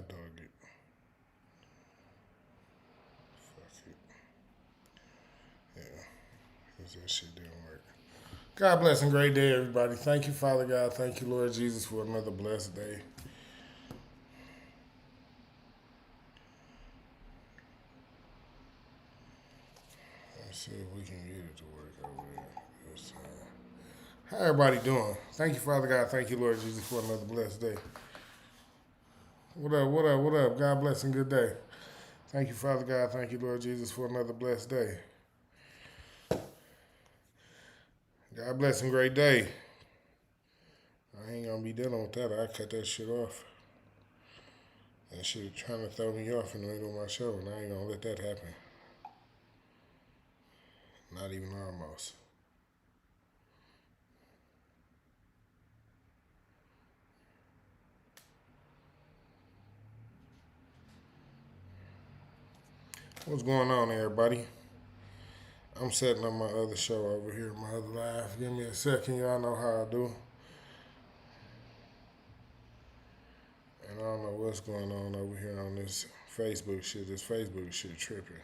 hot dog it. Fuck it. Yeah, because that shit didn't work. God bless and great day, everybody. Thank you, Father God. Thank you, Lord Jesus, for another blessed day. Let's see if we can get it to work over there this time. How everybody doing? Thank you, Father God. Thank you, Lord Jesus, for another blessed day. What up, what up, what up? God bless and good day. Thank you, Father God. Thank you, Lord Jesus, for another blessed day. God bless and great day. I ain't gonna be dealing with that. I cut that shit off. That shit trying to throw me off in the middle of my show, and I ain't gonna let that happen. Not even almost. What's going on, everybody? I'm setting up my other show over here, my other live. Give me a second, y'all know how I do. And I don't know what's going on over here on this Facebook shit. This Facebook shit tripping.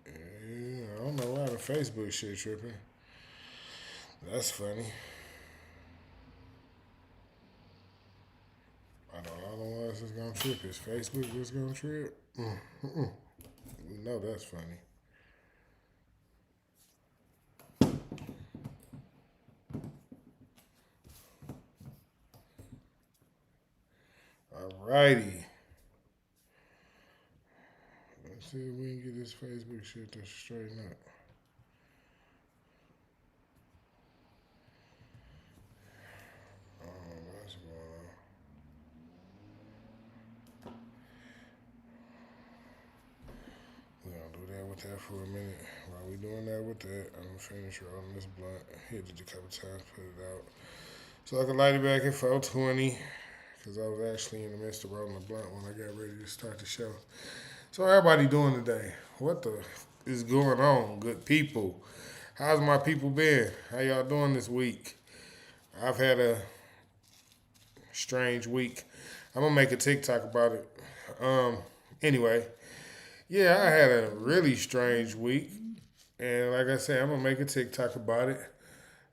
Yeah, I don't know why the Facebook shit tripping. That's funny. I don't know why it's gonna trip. Is Facebook just gonna trip? We know that's funny. Alrighty. Let's see if we can get this Facebook shit to straighten up. I don't know what's going on. We're gonna do that with that for a minute. While we doing that with that, I'm gonna finish rolling this blunt. Hit it a couple times, put it out. So I can light it back at 420. Because I was actually in the midst of rolling the blunt when I got ready to start the show. So how everybody doing today? What the is going on, good people? How's my people been? How y'all doing this week? I've had a strange week. I'm gonna make a TikTok about it. Um, anyway, yeah, I had a really strange week, and like I said, I'm gonna make a TikTok about it,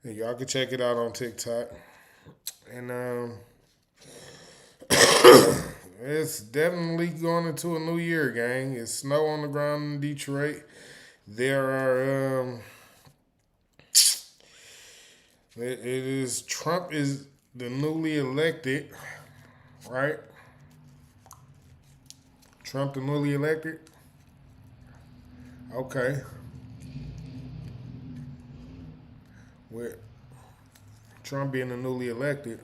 and y'all can check it out on TikTok. And it's definitely going into a new year, gang. It's snow on the ground in Detroit. There are it is Trump is the newly elected, right? Trump the newly elected. Okay. With Trump being the newly elected,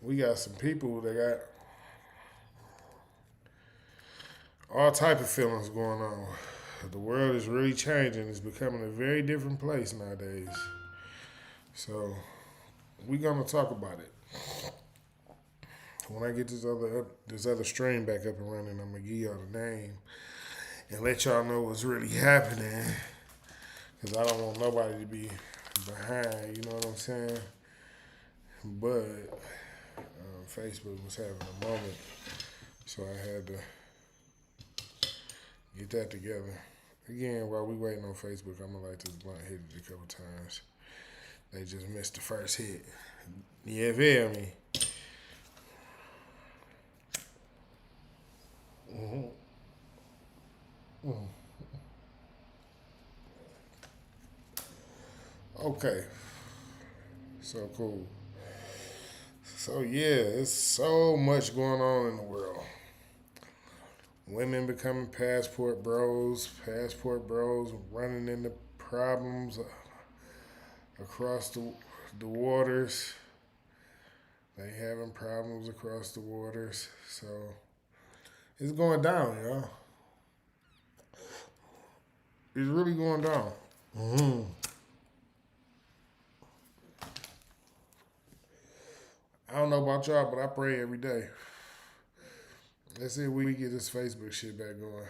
we got some people that got all type of feelings going on. The world is really changing. It's becoming a very different place nowadays. So we're gonna talk about it. When I get this other stream back up and running, I'm gonna give y'all the name and let y'all know what's really happening. Cause I don't want nobody to be behind. You know what I'm saying? But Facebook was having a moment, so I had to get that together. Again, while we waiting on Facebook, I'm gonna light this blunt, hit it a couple times. They just missed the first hit. You feel me? Okay. So cool. So yeah, it's so much going on in the world. Women becoming passport bros running into problems across the waters. They having problems across the waters. So it's going down, y'all. It's really going down. Mm-hmm. I don't know about y'all, but I pray every day. Let's see if we get this Facebook shit back going.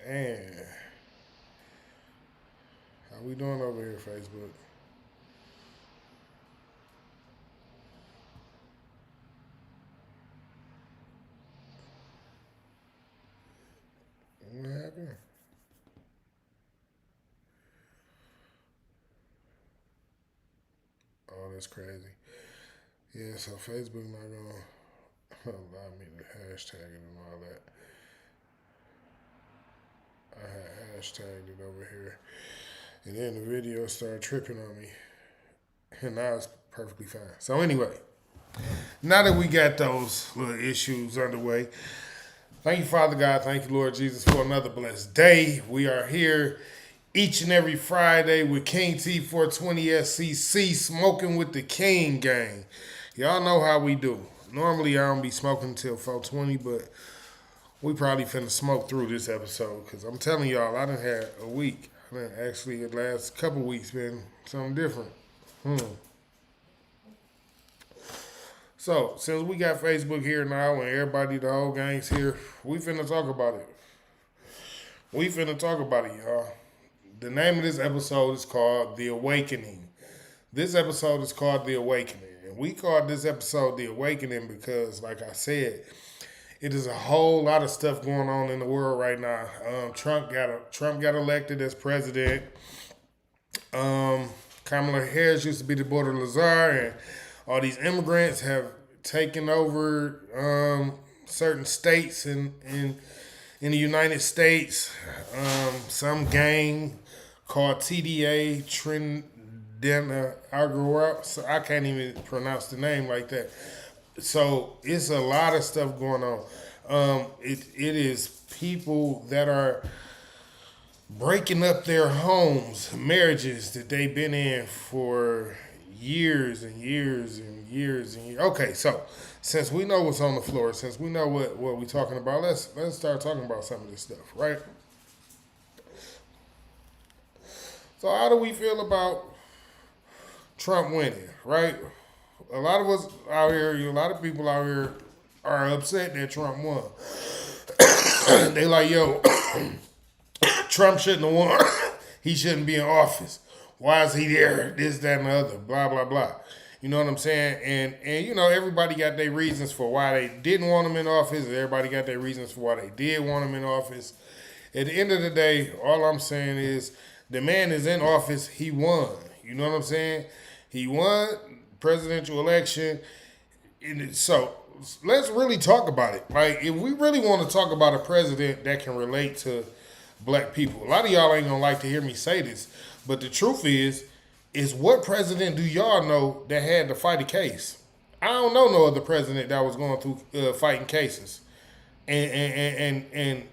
Man, how we doing over here, Facebook? What happened? Oh, that's crazy. Yeah, so Facebook not gonna allow me to hashtag it and all that. I had hashtagged it over here, and then the video started tripping on me, and now it's perfectly fine. So anyway, now that we got those little issues underway, thank you, Father God. Thank you, Lord Jesus, for another blessed day. We are here each and every Friday with King T420 SCC, smoking with the King Gang. Y'all know how we do. Normally, I don't be smoking until 420, but we probably finna smoke through this episode because I'm telling y'all, I done had a week. I done actually, the last couple weeks been something different. So, since we got Facebook here now and everybody, the whole gang's here, we finna talk about it. We finna talk about it, y'all. The name of this episode is called The Awakening. This episode is called The Awakening. And we called this episode The Awakening because, like I said, it is a whole lot of stuff going on in the world right now. Trump got elected as president. Kamala Harris used to be the border Lazar, and all these immigrants have taken over certain states in the United States. Some gang called TDA, Trinidad Agua. So I can't even pronounce the name like that. So it's a lot of stuff going on. It is people that are breaking up their homes, marriages that they've been in for years and years and years and years. Okay, so since we know what's on the floor, since we know what we're talking about, let's start talking about some of this stuff, right? So how do we feel about Trump winning, right? A lot of us out here, a lot of people out here are upset that Trump won. They like, yo, Trump shouldn't have won. He shouldn't be in office. Why is he there? This, that, and the other. Blah, blah, blah. You know what I'm saying? And you know, everybody got their reasons for why they didn't want him in office. Everybody got their reasons for why they did want him in office. At the end of the day, all I'm saying is the man is in office. He won. You know what I'm saying? He won presidential election. So let's really talk about it. Like, if we really want to talk about a president that can relate to black people, a lot of y'all ain't gonna like to hear me say this, but the truth is what president do y'all know that had to fight a case? I don't know no other president that was going through fighting cases, and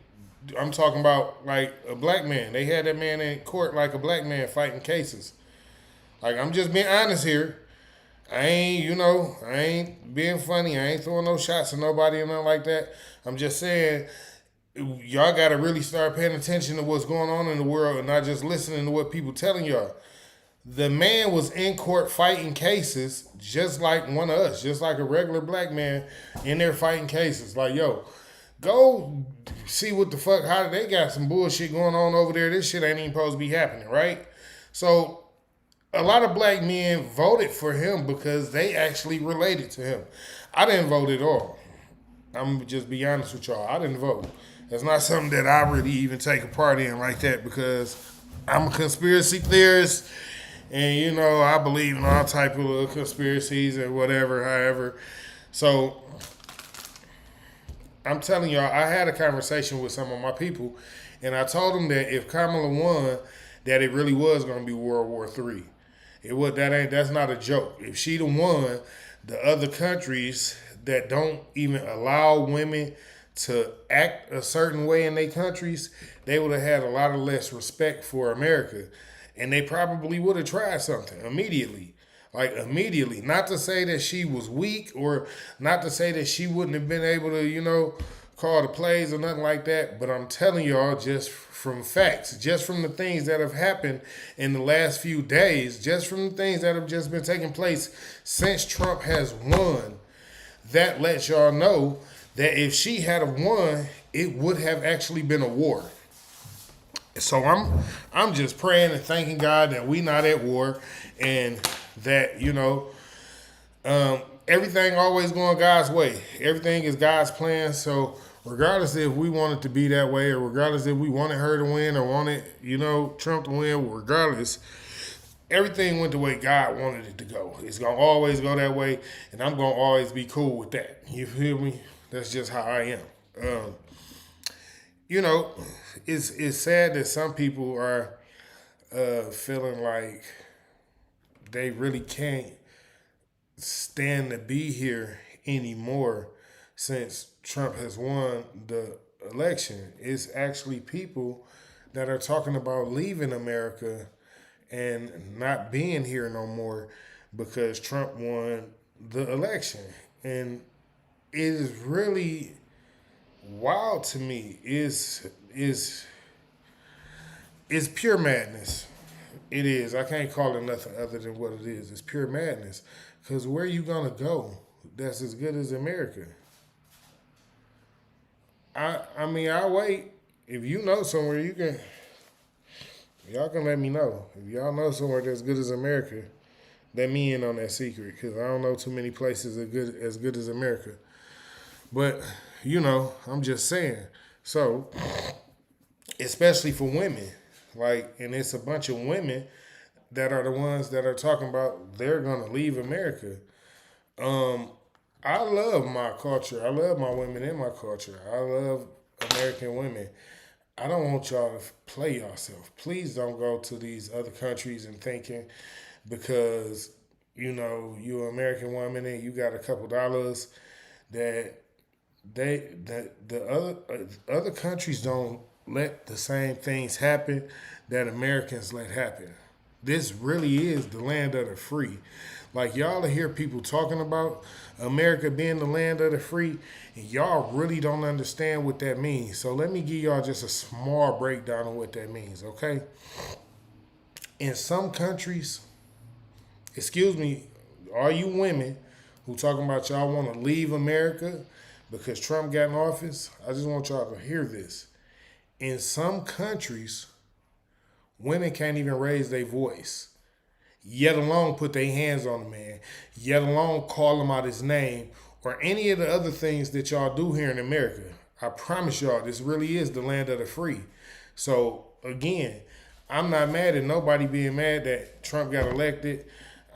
I'm talking about like a black man. They had that man in court like a black man fighting cases. Like, I'm just being honest here. I ain't being funny. I ain't throwing no shots at nobody or nothing like that. I'm just saying, y'all got to really start paying attention to what's going on in the world and not just listening to what people telling y'all. The man was in court fighting cases just like one of us, just like a regular black man in there fighting cases. Like, yo, go see what the fuck, how they got some bullshit going on over there. This shit ain't even supposed to be happening, right? So a lot of black men voted for him because they actually related to him. I didn't vote at all. I'm just be honest with y'all. I didn't vote. It's not something that I really even take a part in like that because I'm a conspiracy theorist, and you know, I believe in all type of conspiracies and whatever, however. So I'm telling y'all, I had a conversation with some of my people, and I told them that if Kamala won, that it really was going to be World War III. That's not a joke. If she'd have won, the other countries that don't even allow women to act a certain way in their countries, they would have had a lot of less respect for America. And they probably would have tried something immediately. Like, immediately. Not to say that she was weak or not to say that she wouldn't have been able to, call the plays or nothing like that. But I'm telling y'all, just from facts, just from the things that have happened in the last few days, just from the things that have just been taking place since Trump has won, that lets y'all know that if she had won, it would have actually been a war. So I'm just praying and thanking God that we not at war, and that everything always going God's way. Everything is God's plan. So regardless if we want it to be that way, or regardless if we wanted her to win or wanted Trump to win, regardless, everything went the way God wanted it to go. It's gonna always go that way, and I'm gonna always be cool with that. You feel me? That's just how I am. You know, it's sad that some people are feeling like they really can't stand to be here anymore since Trump has won the election. It's actually people that are talking about leaving America and not being here no more because Trump won the election. And it is really wild to me. Is pure madness. It is. I can't call it nothing other than what it is. It's pure madness. Because where you gonna go that's as good as America? I mean, I'll wait. If you know somewhere, y'all can let me know. If y'all know somewhere that's good as America, let me in on that secret. Because I don't know too many places as good as America. But I'm just saying. So, especially for women, and it's a bunch of women that are the ones that are talking about they're gonna leave America. Um, I love my culture. I love my women in my culture. I love American women. I don't want y'all to play yourself. Please don't go to these other countries and thinking because you're an American woman and you got a couple dollars that the other countries don't let the same things happen that Americans let happen. This really is the land of the free. Like y'all hear people talking about America being the land of the free, and y'all really don't understand what that means. So let me give y'all just a small breakdown of what that means, okay? In some countries, excuse me, all you women who talking about y'all want to leave America because Trump got in office, I just want y'all to hear this. In some countries, women can't even raise their voice, yet alone put their hands on a man, yet alone call him out his name, or any of the other things that y'all do here in America. I promise y'all, this really is the land of the free. So, again, I'm not mad at nobody being mad that Trump got elected.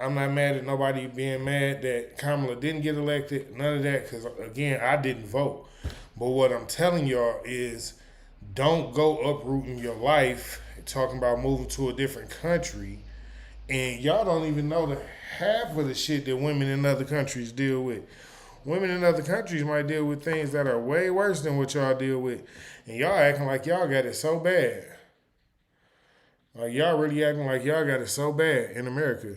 I'm not mad at nobody being mad that Kamala didn't get elected. None of that, because, again, I didn't vote. But what I'm telling y'all is don't go uprooting your life talking about moving to a different country, and y'all don't even know the half of the shit that women in other countries deal with. Women in other countries might deal with things that are way worse than what y'all deal with, and y'all acting like y'all got it so bad. Like y'all really acting like y'all got it so bad in America.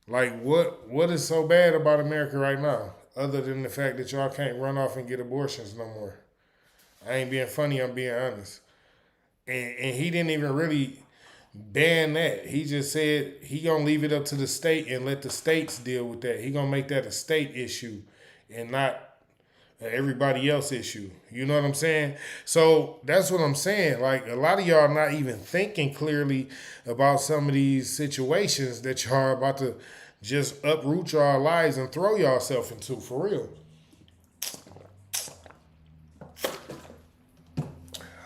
Like what is so bad about America right now, other than the fact that y'all can't run off and get abortions no more? I ain't being funny. I'm being honest. And he didn't even really ban that. He just said he gonna leave it up to the state and let the states deal with that. He gonna make that a state issue and not everybody else issue. You know what I'm saying? So that's what I'm saying. Like a lot of y'all not even thinking clearly about some of these situations that y'all are about to just uproot y'all lives and throw yourself into for real.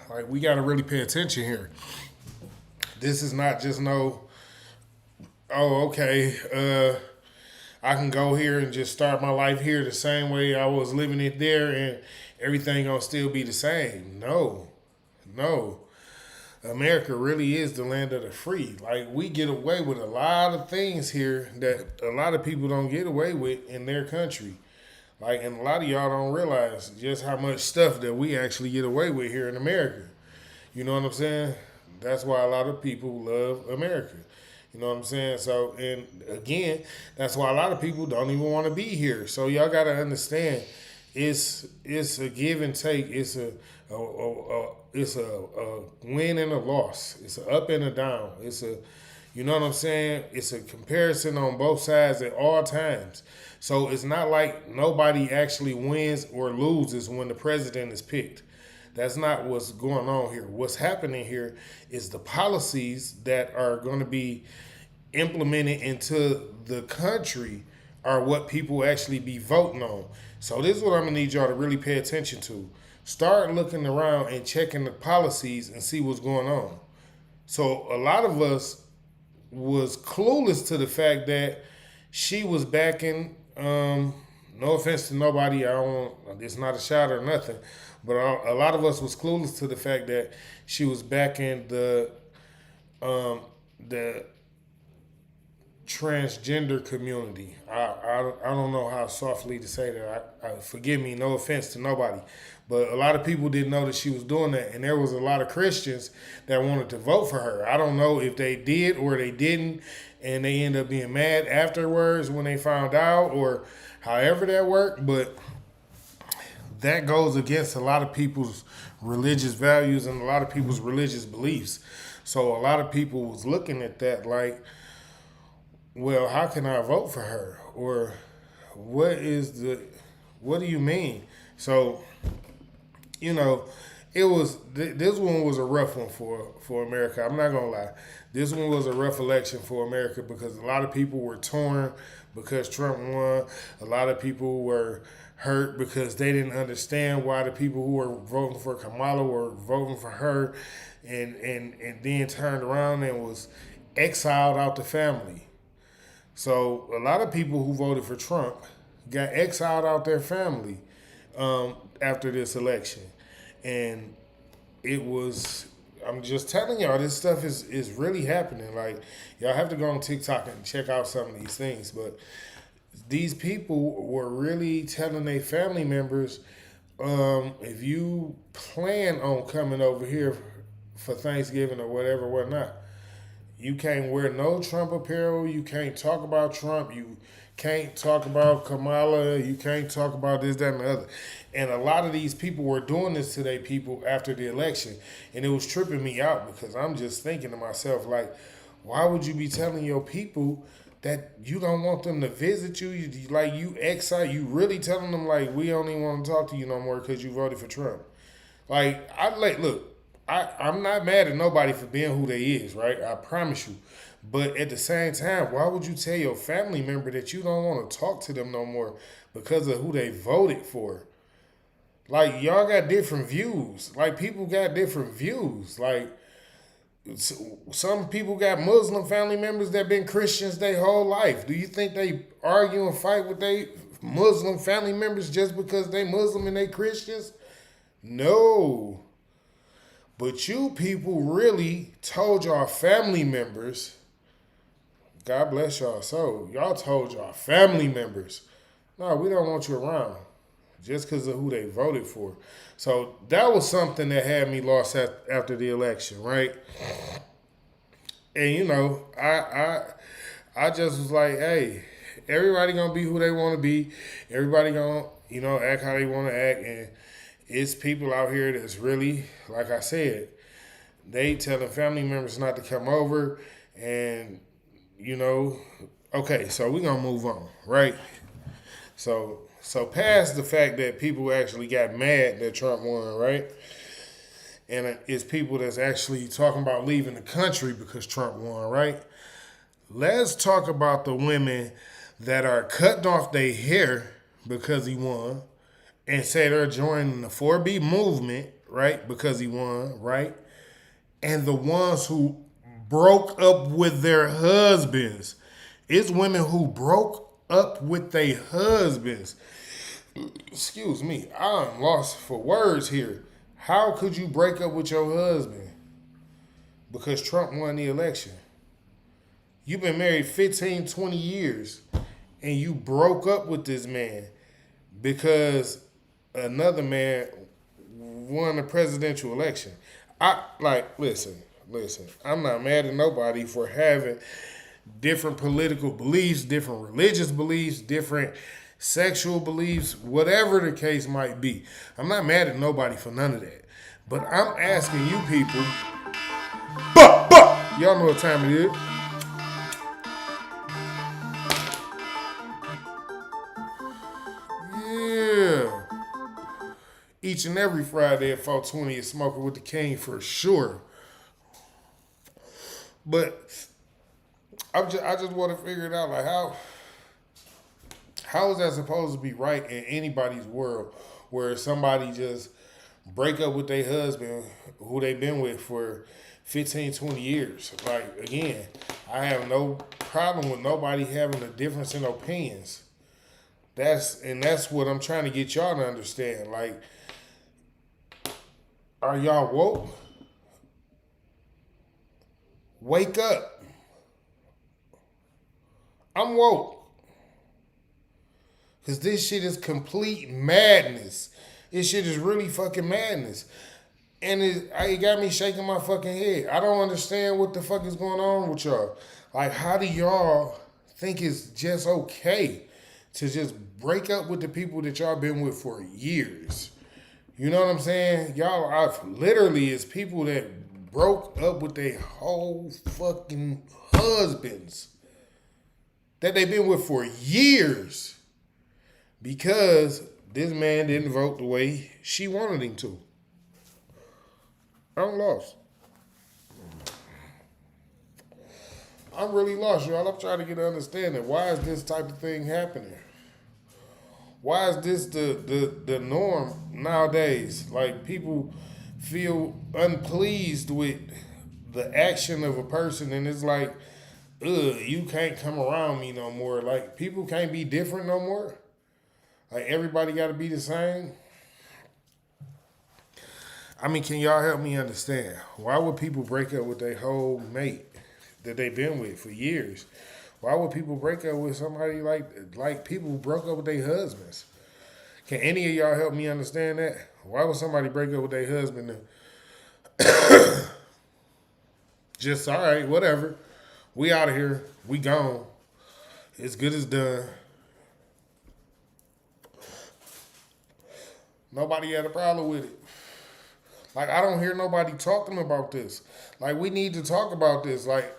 Like we gotta really pay attention here. This is not just okay, I can go here and just start my life here the same way I was living it there and everything gonna still be the same. No. No. America really is the land of the free. Like we get away with a lot of things here that a lot of people don't get away with in their country. Like, and a lot of y'all don't realize just how much stuff that we actually get away with here in America. You know what I'm saying? That's why a lot of people love America. You know what I'm saying? So, and again, that's why a lot of people don't even want to be here. So y'all got to understand, it's a give and take. It's a win and a loss. It's an up and a down. You know what I'm saying? It's a comparison on both sides at all times. So it's not like nobody actually wins or loses when the president is picked. That's not what's going on here. What's happening here is the policies that are going to be implemented into the country are what people actually be voting on. So this is what I'm gonna need y'all to really pay attention to. Start looking around and checking the policies and see what's going on. So a lot of us was clueless to the fact that she was backing. No offense to nobody, I don't. It's not a shot or nothing, but a lot of us was clueless to the fact that she was backing the transgender community. I don't know how softly to say that. Forgive me, no offense to nobody, but a lot of people didn't know that she was doing that, and there was a lot of Christians that wanted to vote for her. I don't know if they did or they didn't, and they end up being mad afterwards when they found out, or however that worked, but that goes against a lot of people's religious values and a lot of people's religious beliefs. So a lot of people was looking at that like, well, how can I vote for her? Or what do you mean? So, you know, this one was a rough one for America. I'm not gonna lie. This one was a rough election for America because a lot of people were torn because Trump won. A lot of people were hurt because they didn't understand why the people who were voting for Kamala were voting for her, and then turned around and was exiled out the family. So a lot of people who voted for Trump got exiled out their family after this election, and it was. I'm just telling y'all, this stuff is really happening. Like, y'all have to go on TikTok and check out some of these things. But these people were really telling their family members, if you plan on coming over here for Thanksgiving or whatever, whatnot, you can't wear no Trump apparel. You can't talk about Trump. You can't talk about Kamala. You can't talk about this, that, and the other. And a lot of these people were doing this to their people after the election. And it was tripping me out because I'm just thinking to myself, like, why would you be telling your people that you don't want them to visit you? You exile. You really telling them, like, we don't even want to talk to you no more because you voted for Trump. Look, I'm not mad at nobody for being who they is, right? I promise you. But at the same time, why would you tell your family member that you don't want to talk to them no more because of who they voted for? Like, y'all got different views. Like, people got different views. Like, some people got Muslim family members that been Christians their whole life. Do you think they argue and fight with their Muslim family members just because they Muslim and they Christians? No. But you people really told y'all family members, God bless y'all soul, y'all told y'all family members, no, we don't want you around just because of who they voted for. So that was something that had me lost after the election, right? And you know, I just was like, hey, everybody gonna be who they want to be. Everybody gonna, act how they want to act, and it's people out here that's really, like I said, they telling family members not to come over, and okay, so we're gonna move on, right? So past the fact that people actually got mad that Trump won, right? And it's people that's actually talking about leaving the country because Trump won, right? Let's talk about the women that are cutting off their hair because he won and say they're joining the 4B movement, right? Because he won, right? And the ones who broke up with their husbands. It's women who broke up with their husbands. Excuse me, I'm lost for words here. How could you break up with your husband because Trump won the election? You've been married 15, 20 years and you broke up with this man because another man won the presidential election. Listen, I'm not mad at nobody for having different political beliefs, different religious beliefs, different sexual beliefs, whatever the case might be. I'm not mad at nobody for none of that. But I'm asking you people, y'all know what time it is. Yeah. each and every Friday at 420 is Smoking with the King for sure. But I just want to figure it out, like how is that supposed to be right in anybody's world where somebody just break up with their husband who they've been with for 15, 20 years? Like, again, I have no problem with nobody having a difference in opinions. That's what I'm trying to get y'all to understand. Like, are y'all woke? Wake up. I'm woke. Because this shit is complete madness. This shit is really fucking madness. And it got me shaking my fucking head. I don't understand what the fuck is going on with y'all. Like, how do y'all think it's just okay to just break up with the people that y'all been with for years? You know what I'm saying? Y'all are literally is people that broke up with their whole fucking husbands that they've been with for years because this man didn't vote the way she wanted him to. I'm lost. I'm really lost, y'all. I'm trying to get an understanding. Why is this type of thing happening? Why is this the norm nowadays? Like, people feel unpleased with the action of a person, and it's like, you can't come around me no more. Like, people can't be different no more. Like, everybody got to be the same. I mean, can y'all help me understand? Why would people break up with their whole mate that they've been with for years? Why would people break up with somebody like people who broke up with their husbands? Can any of y'all help me understand that? Why would somebody break up with their husband and just, all right, whatever. We out of here. We gone. It's good as done. Nobody had a problem with it. Like, I don't hear nobody talking about this. Like, we need to talk about this. Like,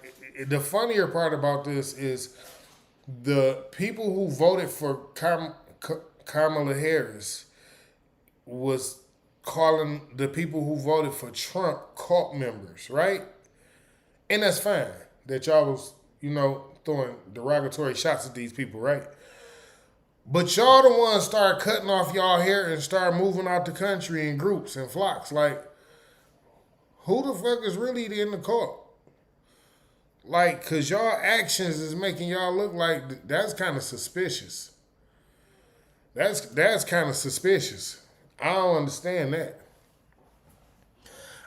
the funnier part about this is the people who voted for Kamala Harris was calling the people who voted for Trump cult members, right? And that's fine that y'all was, throwing derogatory shots at these people, right? But y'all the ones start cutting off y'all hair and start moving out the country in groups and flocks. Like, who the fuck is really in the cult? Like, because y'all actions is making y'all look like that's kind of suspicious. That's kind of suspicious. I don't understand that.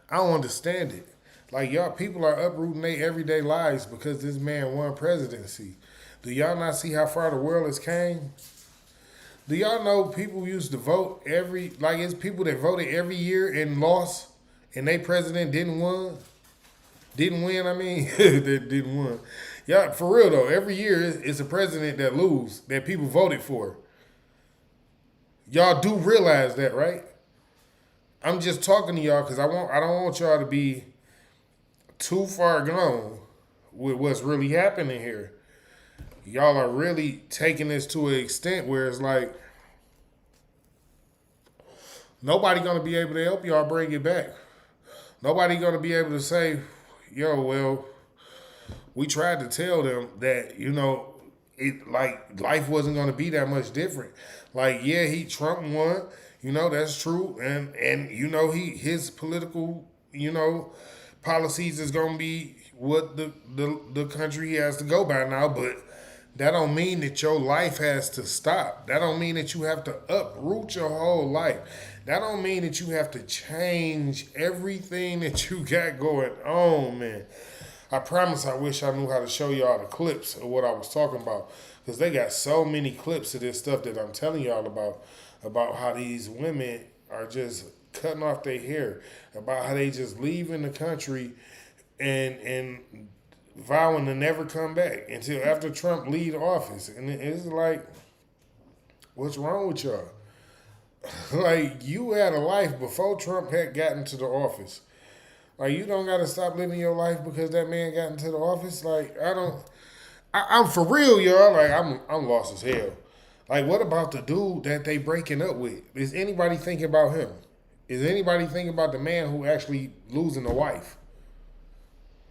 I don't understand it. Like, y'all people are uprooting their everyday lives because this man won presidency. Do y'all not see how far the world has came? Do y'all know people used to vote it's people that voted every year and lost, and their president didn't win? That didn't win. Y'all, for real though, every year it's a president that lose, that people voted for. Y'all do realize that, right? I'm just talking to y'all because I don't want y'all to be too far gone with what's really happening here. Y'all are really taking this to an extent where it's like nobody gonna be able to help y'all bring it back. Nobody gonna be able to say, yo, well, we tried to tell them that, life wasn't gonna be that much different. Like, yeah, Trump won, that's true. And his political, policies is gonna be what the country has to go by now, but that don't mean that your life has to stop. That don't mean that you have to uproot your whole life. That don't mean that you have to change everything that you got going on, man. I promise I wish I knew how to show y'all the clips of what I was talking about, because they got so many clips of this stuff that I'm telling y'all about how these women are just cutting off their hair, about how they just leaving the country and vowing to never come back until after Trump leave office. And it's like, what's wrong with y'all? Like, you had a life before Trump had gotten to the office. Like, you don't got to stop living your life because that man got into the office. Like, I'm for real, y'all. Like, I'm lost as hell. Like, what about the dude that they breaking up with? Is anybody thinking about him? is anybody thinking about the man who actually losing a wife?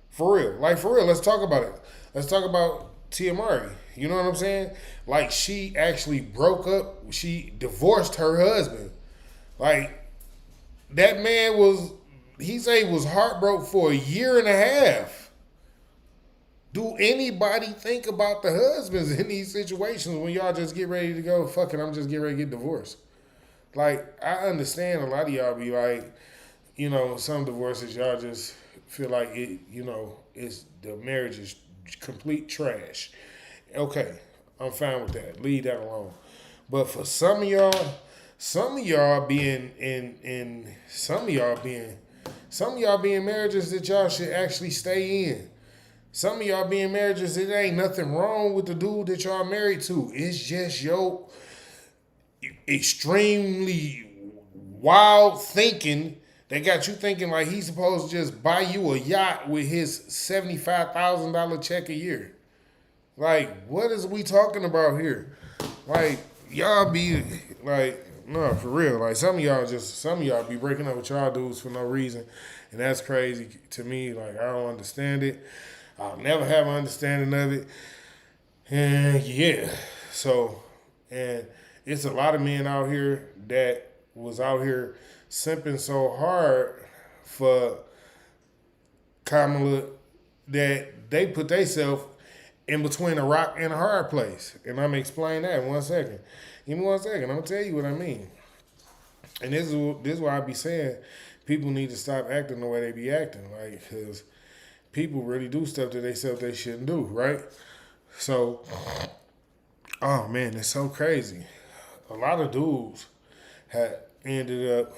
For real. Like, for real, let's talk about it. Let's talk about Tia Murray. You know what I'm saying? Like, she actually broke up. She divorced her husband. Like, that man was, he said he was heartbroken for a year and a half. Do anybody think about the husbands in these situations when y'all just get ready to go, fuck it, I'm just getting ready to get divorced? Like, I understand a lot of y'all be like, you know, some divorces, y'all just feel like it, you know, it's the marriage is complete trash. Okay, I'm fine with that. Leave that alone. But for some of y'all being in some of y'all being marriages that y'all should actually stay in. Some of y'all being marriages, it ain't nothing wrong with the dude that y'all married to. It's just your extremely wild thinking that got you thinking like he's supposed to just buy you a yacht with his $75,000 check a year. Like, what is we talking about here? Like, y'all be like, no, for real. Like, some of y'all be breaking up with y'all dudes for no reason. And that's crazy to me. Like, I don't understand it. I'll never have an understanding of it. And yeah, so, and it's a lot of men out here that was out here simping so hard for Kamala that they put themselves in between a rock and a hard place. And I'm going to explain that in 1 second. Give me 1 second. I'm going to tell you what I mean. And this is why I be saying people need to stop acting the way they be acting. Like, because people really do stuff that they said they shouldn't do, right? So, oh man, it's so crazy. A lot of dudes had ended up,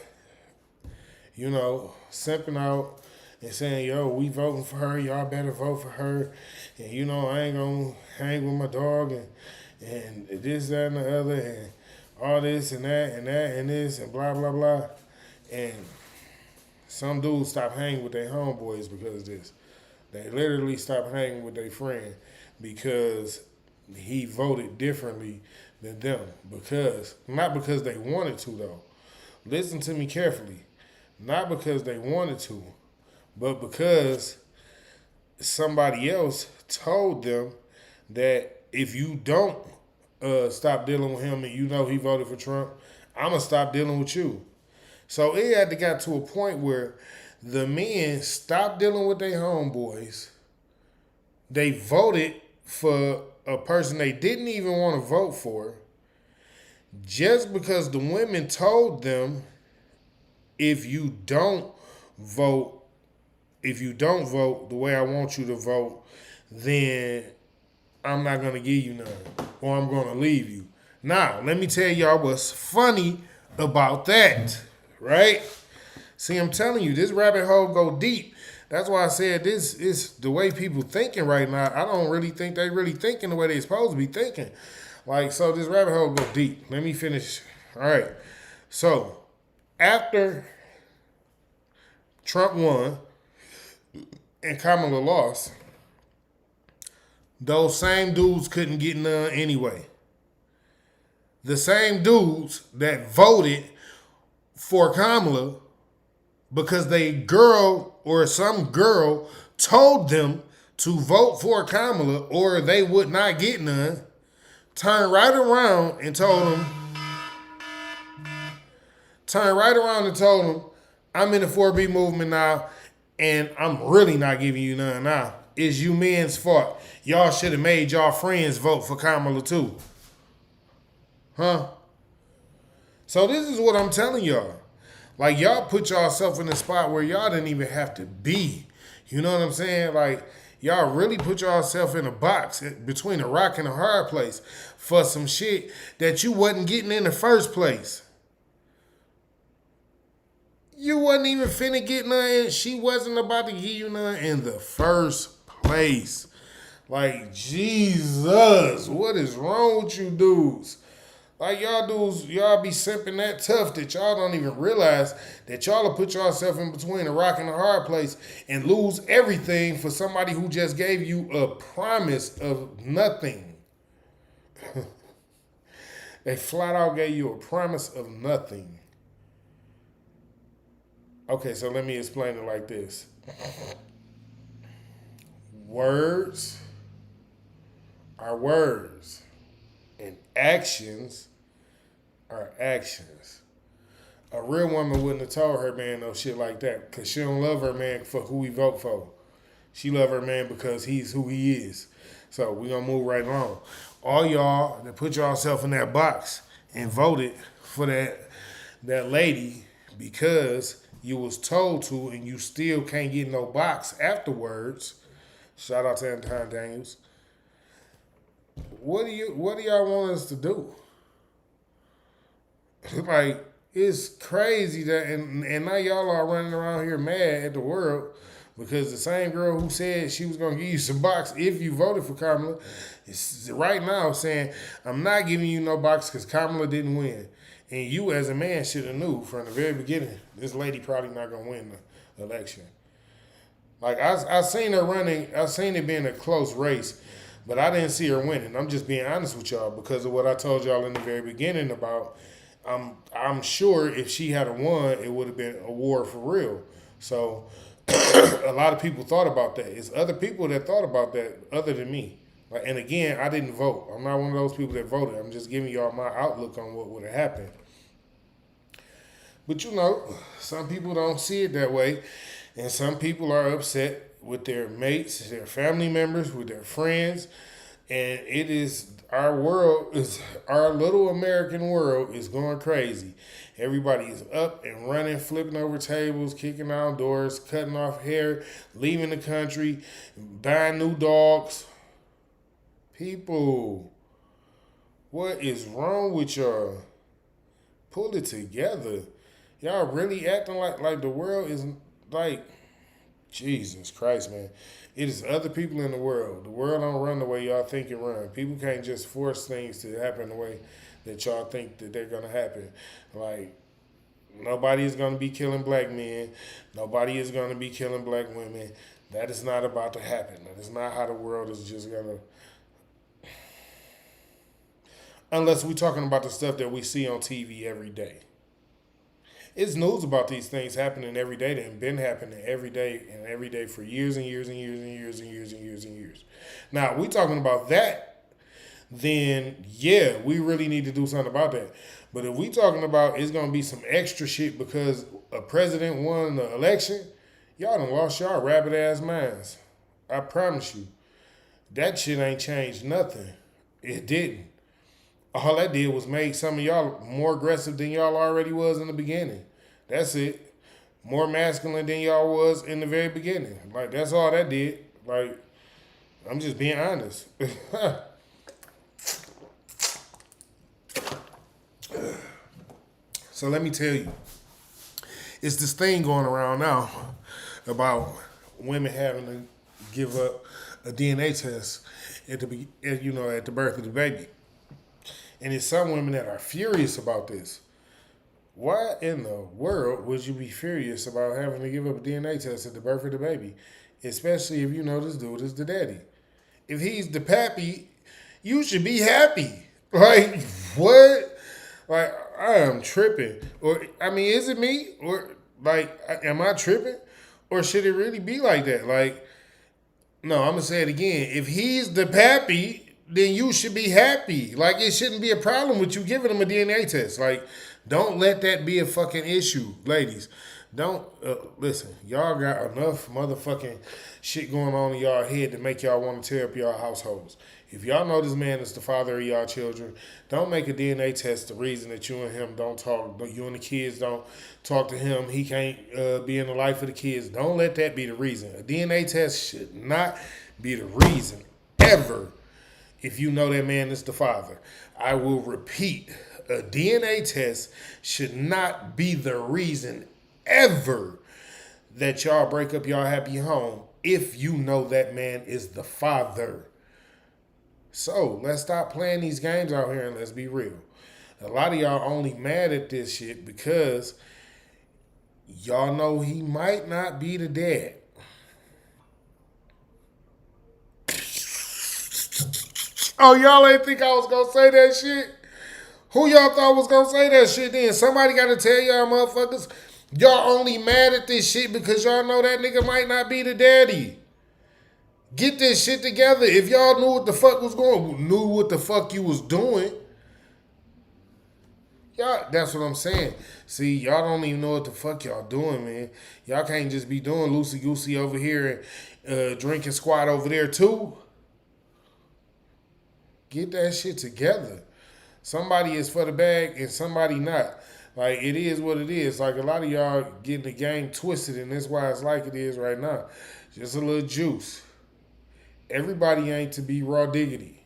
you know, simping out and saying, yo, we voting for her, y'all better vote for her. And you know, I ain't gonna hang with my dog and this, that, and the other, and all this and that and that and this and blah, blah, blah. And some dudes stop hanging with their homeboys because of this. They literally stopped hanging with their friend because he voted differently than them. Not because they wanted to though. Listen to me carefully. Not because they wanted to, but because somebody else told them that if you don't stop dealing with him and you know he voted for Trump, I'm going to stop dealing with you. So it had to get to a point where the men stopped dealing with their homeboys. They voted for a person they didn't even want to vote for just because the women told them if you don't vote the way I want you to vote, then I'm not going to give you none or I'm going to leave you. Now, let me tell y'all what's funny about that, right? See, I'm telling you, this rabbit hole go deep. That's why I said this is the way people thinking right now. I don't really think they really thinking the way they supposed to be thinking. Like, so this rabbit hole go deep. Let me finish. All right. So, after Trump won and Kamala lost, those same dudes couldn't get none anyway. The same dudes that voted for Kamala because they girl or some girl told them to vote for Kamala or they would not get none, turned right around and told them, I'm in the 4B movement now and I'm really not giving you none now. It's you men's fault. Y'all should have made y'all friends vote for Kamala too. Huh? So this is what I'm telling y'all. Like, y'all put yourself in a spot where y'all didn't even have to be. You know what I'm saying? Like, y'all really put yourself in a box between a rock and a hard place for some shit that you wasn't getting in the first place. You wasn't even finna get none. She wasn't about to give you none in the first place. Like, Jesus, what is wrong with you dudes? Like, y'all dudes, y'all be simping that tough that y'all don't even realize that y'all will put yourself in between a rock and a hard place and lose everything for somebody who just gave you a promise of nothing. They flat out gave you a promise of nothing. Okay, so let me explain it like this. Words are words, and actions are actions. A real woman wouldn't have told her man no shit like that because she don't love her man for who he vote for. She love her man because he's who he is. So we gonna move right along. All y'all that put yourself in that box and voted for that lady because you was told to and you still can't get no box afterwards. Shout out to Anton Daniels. What do y'all want us to do? Like, it's crazy that and now y'all are running around here mad at the world because the same girl who said she was gonna give you some box if you voted for Kamala is right now saying I'm not giving you no box because Kamala didn't win. And you as a man should have knew from the very beginning this lady probably not gonna win the election. Like I seen her running, I seen it being a close race, but I didn't see her winning. I'm just being honest with y'all because of what I told y'all in the very beginning about. I'm sure if she had won, it would have been a war for real. So a lot of people thought about that. It's other people that thought about that other than me. Like, and again, I didn't vote. I'm not one of those people that voted. I'm just giving y'all my outlook on what would have happened. But you know, some people don't see it that way, and some people are upset with their mates, their family members, with their friends, and it is our little American world is going crazy. Everybody is up and running, flipping over tables, kicking down doors, cutting off hair, leaving the country, buying new dogs. People, what is wrong with y'all? Pull it together. Y'all really acting like the world is like Jesus Christ, man. It is other people in the world. The world don't run the way y'all think it run. People can't just force things to happen the way that y'all think that they're gonna happen. Like, nobody is gonna be killing black men. Nobody is gonna be killing black women. That is not about to happen. That is not how the world is just gonna. Unless we're talking about the stuff that we see on TV every day. It's news about these things happening every day that have been happening every day for years and years and years and years and years and years and years. Now, we talking about that, then yeah, we really need to do something about that. But if we talking about it's gonna be some extra shit because a president won the election, y'all done lost y'all rabbit ass minds. I promise you. That shit ain't changed nothing. It didn't. All that did was make some of y'all more aggressive than y'all already was in the beginning. That's it. More masculine than y'all was in the very beginning. Like, that's all that did. Like, I'm just being honest. So let me tell you. It's this thing going around now about women having to give up a DNA test at the birth of the baby. And it's some women that are furious about this. Why in the world would you be furious about having to give up a DNA test at the birth of the baby? Especially if you know this dude is the daddy. If he's the pappy, you should be happy. Like, what? Like, I am tripping. Or, I mean, is it me? Or, like, am I tripping? Or should it really be like that? Like, no, I'm going to say it again. If he's the pappy, then you should be happy. Like, it shouldn't be a problem with you giving him a DNA test. Like, don't let that be a fucking issue, ladies. Don't, listen, y'all got enough motherfucking shit going on in y'all head to make y'all want to tear up y'all households. If y'all know this man is the father of y'all children, don't make a DNA test the reason that you and him don't talk, you and the kids don't talk to him, he can't be in the life of the kids. Don't let that be the reason. A DNA test should not be the reason, ever, if you know that man is the father. I will repeat, a DNA test should not be the reason ever that y'all break up y'all happy home if you know that man is the father. So let's stop playing these games out here and let's be real. A lot of y'all only mad at this shit because y'all know he might not be the dad. Oh, y'all ain't think I was gonna say that shit? Who y'all thought was gonna say that shit then? Somebody gotta tell y'all motherfuckers Y'all only mad at this shit because y'all know that nigga might not be the daddy. Get this shit together. If y'all knew what the fuck was going, knew what the fuck you was doing, y'all, that's what I'm saying. See, y'all don't even know what the fuck y'all doing, man. Y'all can't just be doing loosey goosey over here and drinking squat over there too. Get that shit together. Somebody is for the bag and somebody not. Like, it is what it is. Like, a lot of y'all getting the game twisted, and that's why it's like it is right now. Just a little juice. Everybody ain't to be raw diggity.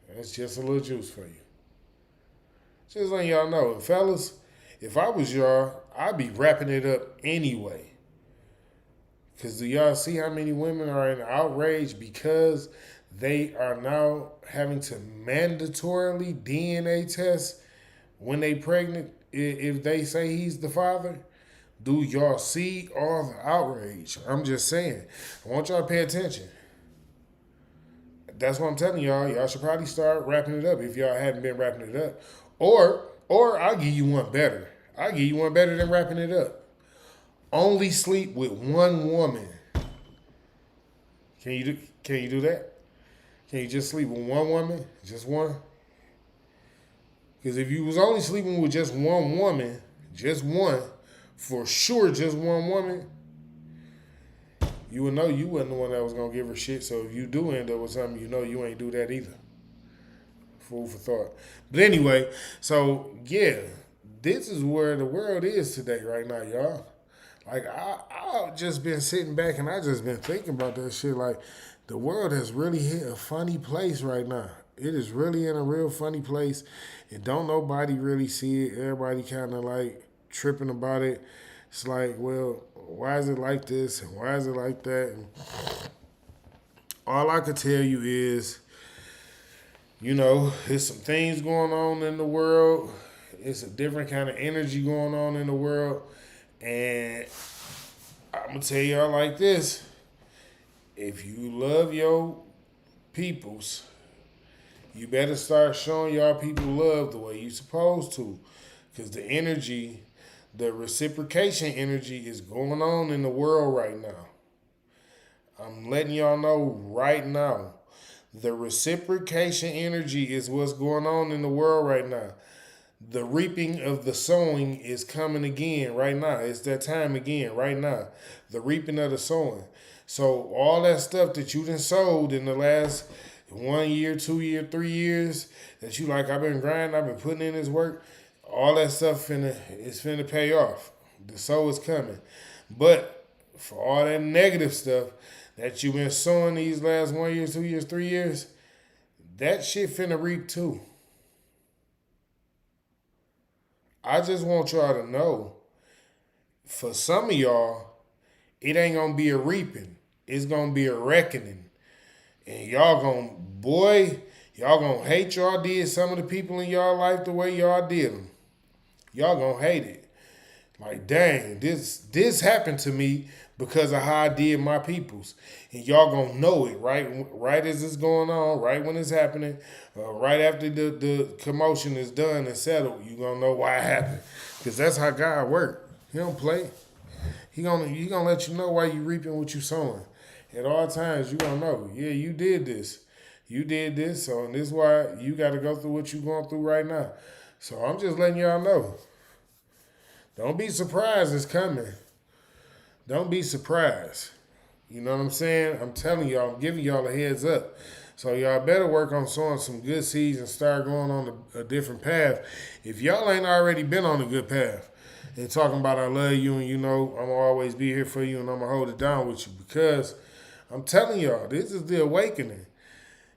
That's just a little juice for you. Just letting y'all know. And fellas, if I was y'all, I'd be wrapping it up anyway. Because do y'all see how many women are in outrage because they are now having to mandatorily DNA test when they pregnant if they say he's the father? Do y'all see all the outrage? I'm just saying. I want y'all to pay attention. That's what I'm telling y'all. Y'all should probably start wrapping it up if y'all hadn't been wrapping it up. Or I'll give you one better. I'll give you one better than wrapping it up. Only sleep with one woman. Can you do that? Can you just sleep with one woman? Just one? Because if you was only sleeping with just one woman, just one, for sure just one woman, you would know you wasn't the one that was going to give her shit. So if you do end up with something, you know you ain't do that either. Food for thought. But anyway, so yeah, this is where the world is today right now, y'all. Like, I've just been sitting back and I just been thinking about that shit. Like, the world has really hit a funny place right now. It is really in a real funny place. And don't nobody really see it. Everybody kind of like tripping about it. It's like, well, why is it like this? And why is it like that? And all I could tell you is, you know, there's some things going on in the world. It's a different kind of energy going on in the world. And I'm going to tell y'all like this. If you love your peoples, you better start showing y'all people love the way you supposed to. Because the energy, the reciprocation energy is going on in the world right now. I'm letting y'all know right now. The reciprocation energy is what's going on in the world right now. The reaping of the sowing is coming again right now. It's that time again right now. The reaping of the sowing. So all that stuff that you done sowed in the last 1 year, 2 year, 3 years, that you like, I've been grinding, I've been putting in this work, all that stuff is finna pay off. The sow is coming. But for all that negative stuff that you've been sowing these last 1 year, 2 years, 3 years, that shit finna reap too. I just want y'all to know, for some of y'all, it ain't gonna be a reaping. It's gonna be a reckoning. And y'all gonna hate y'all did some of the people in y'all life the way y'all did them. Y'all gonna hate it. Like, dang, this happened to me because of how I did my peoples. And y'all gonna know it, right as it's going on, right when it's happening, right after the commotion is done and settled, you gonna know why it happened. Because that's how God works. He don't play. He gonna let you know why you reaping what you sowing. At all times, you gonna know, yeah, you did this. You did this, so and this is why you gotta go through what you going through right now. So I'm just letting y'all know. Don't be surprised it's coming. Don't be surprised. You know what I'm saying? I'm telling y'all, I'm giving y'all a heads up. So y'all better work on sowing some good seeds and start going on a different path. If y'all ain't already been on a good path and talking about I love you and you know I'm gonna always be here for you and I'm gonna hold it down with you, because I'm telling y'all, this is the awakening.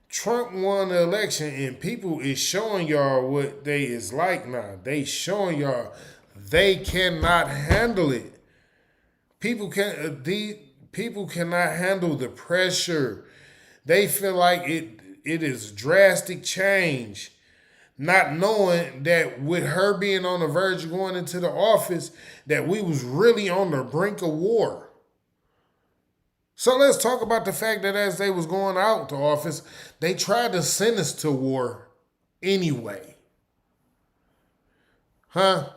Trump won the election and people is showing y'all what they is like now. They showing y'all they cannot handle it. People cannot handle the pressure. They feel like it is drastic change. Not knowing that with her being on the verge of going into the office, that we was really on the brink of war. So let's talk about the fact that as they was going out to office, they tried to send us to war anyway. Huh?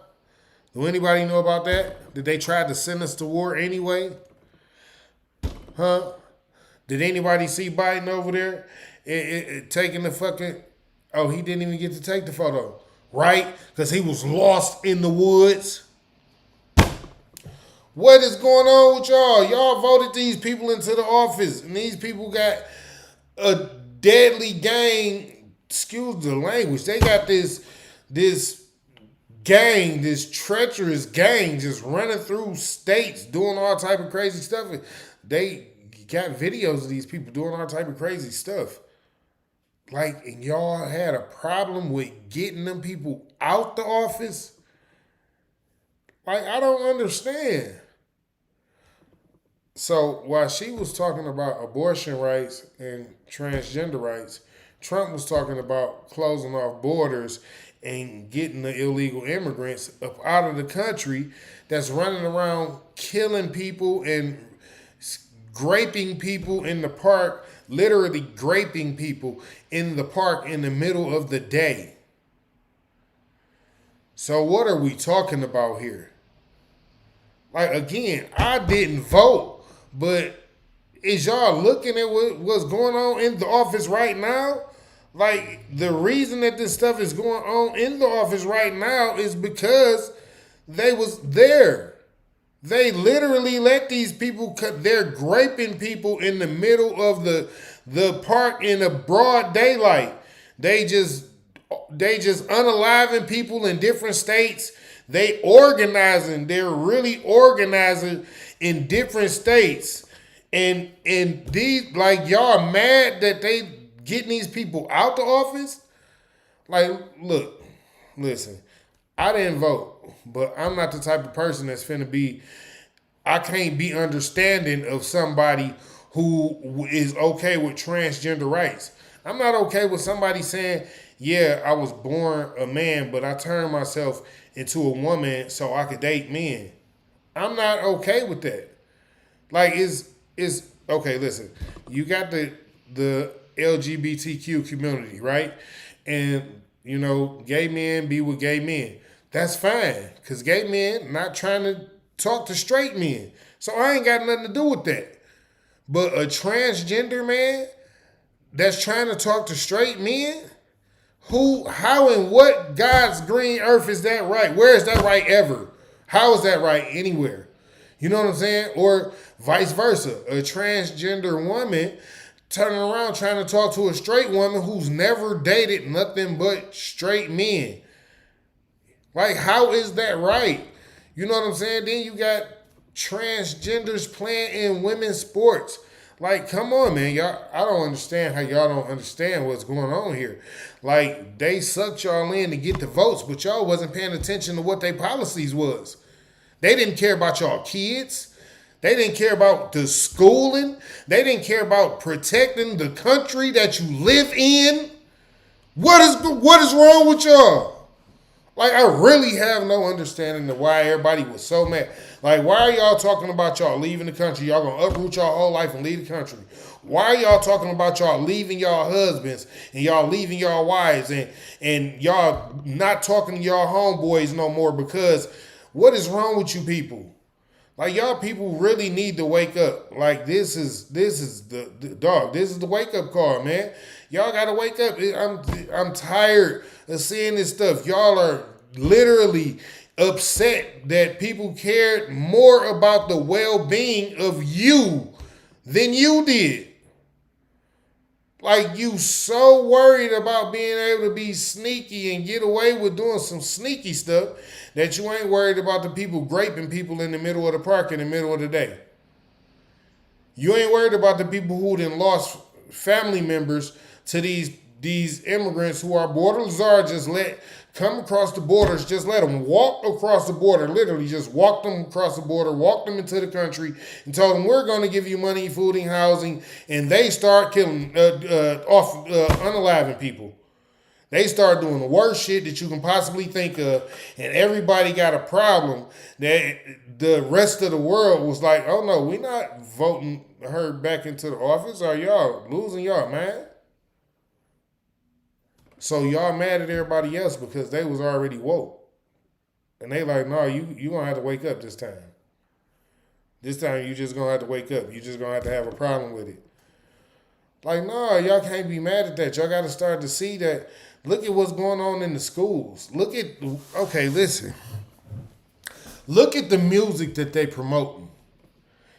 Do anybody know about that? Did they try to send us to war anyway? Huh? Did anybody see Biden over there taking the fucking? Oh, he didn't even get to take the photo, right? Because he was lost in the woods. What is going on with y'all? Y'all voted these people into the office, and these people got a deadly gang. Excuse the language. They got this gang, this treacherous gang, just running through states, doing all type of crazy stuff. They got videos of these people doing all type of crazy stuff. Like, and y'all had a problem with getting them people out the office? Like, I don't understand. So while she was talking about abortion rights and transgender rights, Trump was talking about closing off borders and getting the illegal immigrants up out of the country that's running around killing people and graping people in the park, literally graping people in the park in the middle of the day. So what are we talking about here? Like, again, I didn't vote, but is y'all looking at what's going on in the office right now? Like, the reason that this stuff is going on in the office right now is because they was there. They literally let these people they're graping people in the middle of the park in a broad daylight. They just unaliving people in different states. They're really organizing in different states. And these, like, y'all mad that they getting these people out the office? Like, look, listen, I didn't vote, but I'm not the type of person that's finna be, I can't be understanding of somebody who is okay with transgender rights. I'm not okay with somebody saying, yeah, I was born a man, but I turned myself into a woman so I could date men. I'm not okay with that. Like, is okay, listen, you got the LGBTQ community, right? And, you know, gay men be with gay men. That's fine, because gay men not trying to talk to straight men. So I ain't got nothing to do with that. But a transgender man that's trying to talk to straight men, how and what God's green earth is that right? Where is that right ever? How is that right anywhere? You know what I'm saying? Or vice versa. A transgender woman turning around trying to talk to a straight woman who's never dated nothing but straight men. Like, how is that right? You know what I'm saying? Then you got transgenders playing in women's sports. Like, come on, man. Y'all, I don't understand how y'all don't understand what's going on here. Like, they sucked y'all in to get the votes, but y'all wasn't paying attention to what their policies was. They didn't care about y'all kids. They didn't care about the schooling. They didn't care about protecting the country that you live in. What is wrong with y'all? Like, I really have no understanding of why everybody was so mad. Like, why are y'all talking about y'all leaving the country? Y'all gonna uproot y'all whole life and leave the country. Why are y'all talking about y'all leaving y'all husbands and y'all leaving y'all wives and y'all not talking to y'all homeboys no more? Because what is wrong with you people? Like, y'all people really need to wake up. Like, this is the dog. This is the wake up call, man. Y'all gotta wake up. I'm tired of seeing this stuff. Y'all are literally upset that people cared more about the well-being of you than you did. Like, you so worried about being able to be sneaky and get away with doing some sneaky stuff that you ain't worried about the people graping people in the middle of the park in the middle of the day. You ain't worried about the people who done lost family members to these immigrants who are border czars. Just let come across the borders, just let them walk across the border, literally just walk them across the border, walk them into the country and told them, we're going to give you money, food, and housing, and they start killing, unaliving people. They start doing the worst shit that you can possibly think of, and everybody got a problem that the rest of the world was like, oh no, we're not voting her back into the office. Are y'all losing y'all mind? So y'all mad at everybody else because they was already woke. And they like, no, you gonna have to wake up this time. This time you just gonna have to wake up. You just gonna have to have a problem with it. Like, no, y'all can't be mad at that. Y'all gotta start to see that. Look at what's going on in the schools. Okay, listen. Look at the music that they promoting.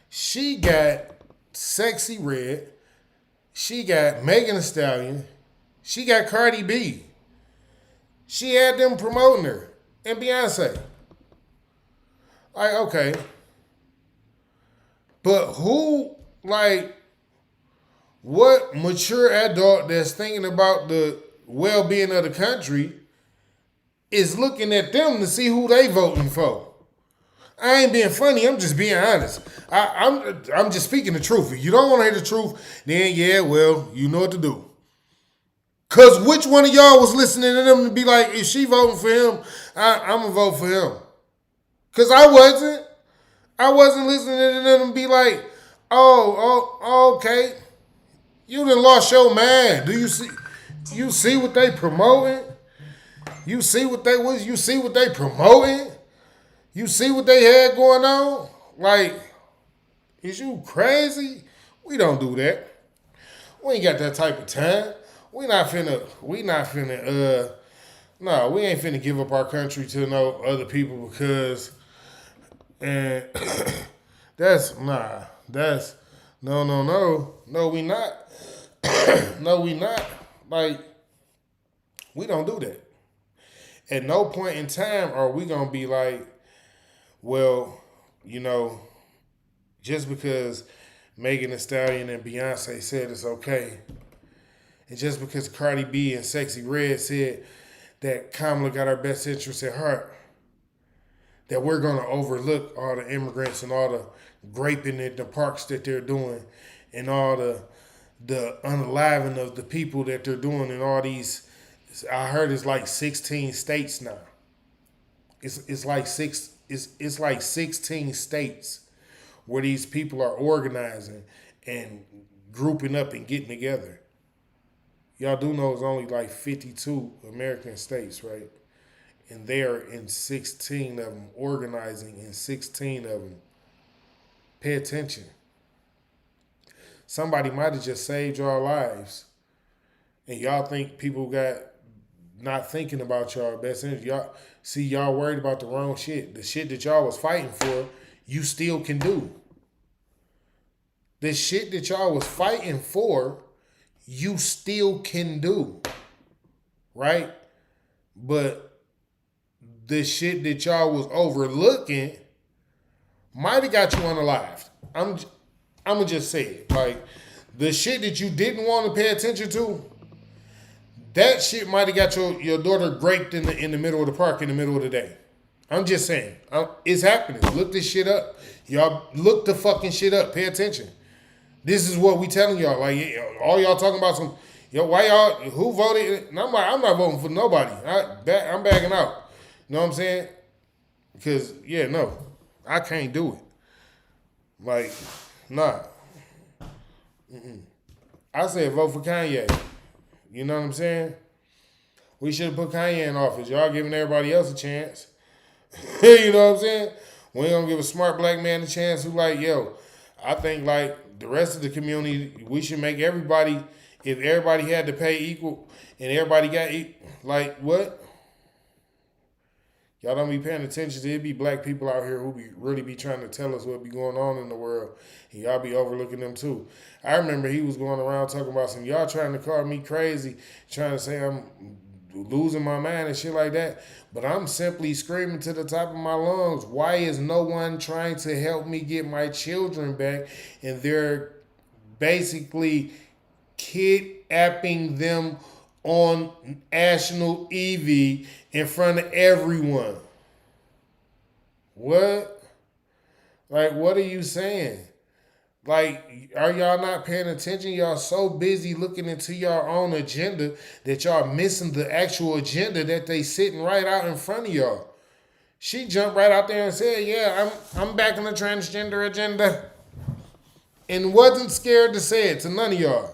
She got Sexy Red. She got Megan Thee Stallion. She got Cardi B. She had them promoting her. And Beyonce. Like, okay. But who, like, what mature adult that's thinking about the well-being of the country is looking at them to see who they voting for? I ain't being funny. I'm just being honest. I'm just speaking the truth. If you don't want to hear the truth, then yeah, well, you know what to do. Because which one of y'all was listening to them to be like, if she voting for him, I'm going to vote for him. Because I wasn't. I wasn't listening to them be like, okay. You done lost your mind. Do you see? You see what they promoting? You see what they promoting? You see what they had going on? Like, is you crazy? We don't do that. We ain't got that type of time. We ain't finna give up our country to no other people because, and no, we not. No, we not. Like, we don't do that. At no point in time are we gonna be like, well, just because Megan Thee Stallion and Beyonce said it's okay, and just because Cardi B and Sexy Red said that Kamala got our best interests at heart, that we're going to overlook all the immigrants and all the graping in the parks that they're doing and all the unaliving of the people that they're doing in all these. I heard it's like 16 states now. It's like 16 states where these people are organizing and grouping up and getting together. Y'all do know it's only like 52 American states, right? And they are in 16 of them, organizing in 16 of them. Pay attention. Somebody might have just saved y'all lives. And y'all think people got not thinking about y'all best interest. Y'all worried about the wrong shit. The shit that y'all was fighting for, you still can do. The shit that y'all was fighting for, you still can do. Right? But the shit that y'all was overlooking might have got you unalived. I'm gonna just say it. Like, the shit that you didn't want to pay attention to, that shit might have got your daughter graped in the middle of the park in the middle of the day. I'm just saying. It's happening. Look this shit up. Y'all look the fucking shit up. Pay attention. This is what we telling y'all. Like, all y'all talking about some, why y'all, who voted? And I'm like, I'm not voting for nobody. I'm backing out. You know what I'm saying? Because, no, I can't do it. Like, nah. I said vote for Kanye. You know what I'm saying? We should have put Kanye in office. Y'all giving everybody else a chance. You know what I'm saying? We ain't gonna give a smart black man a chance who like, I think like the rest of the community, we should make everybody, if everybody had to pay equal and everybody got like what? Y'all don't be paying attention. There'd be black people out here who really be trying to tell us what be going on in the world. And y'all be overlooking them too. I remember he was going around talking about some y'all trying to call me crazy, trying to say I'm losing my mind and shit like that. But I'm simply screaming to the top of my lungs, why is no one trying to help me get my children back? And they're basically kidnapping them on national TV in front of everyone. What? Like, what are you saying? Like, are y'all not paying attention? Y'all so busy looking into your own agenda that y'all missing the actual agenda that they sitting right out in front of y'all. She jumped right out there and said, I'm back in the transgender agenda. And wasn't scared to say it to none of y'all.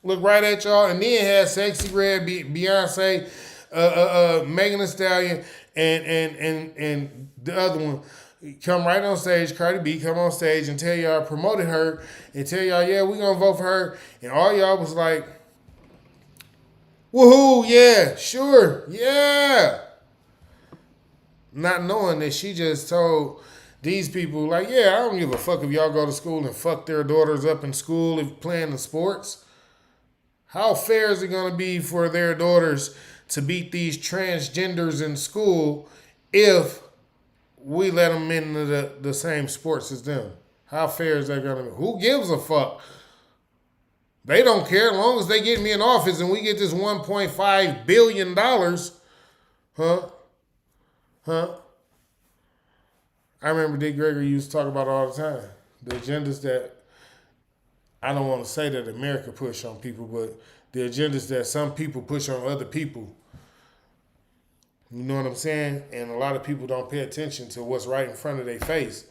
Look right at y'all, and then had Sexy Red, Beyonce, Megan Thee Stallion, and the other one come right on stage, Cardi B come on stage and tell y'all promoted her and tell y'all, yeah, we gonna vote for her. And all y'all was like, woohoo, yeah, sure, yeah. Not knowing that she just told these people, like, yeah, I don't give a fuck if y'all go to school and fuck their daughters up in school if playing the sports. How fair is it gonna be for their daughters to beat these transgenders in school if we let them into the same sports as them? How fair is that gonna be? Who gives a fuck? They don't care as long as they get me in office and we get this $1.5 billion. Huh? Huh? I remember Dick Gregory used to talk about it all the time. The agendas that, I don't want to say that America push on people, but the agendas that some people push on other people. You know what I'm saying? And a lot of people don't pay attention to what's right in front of their face.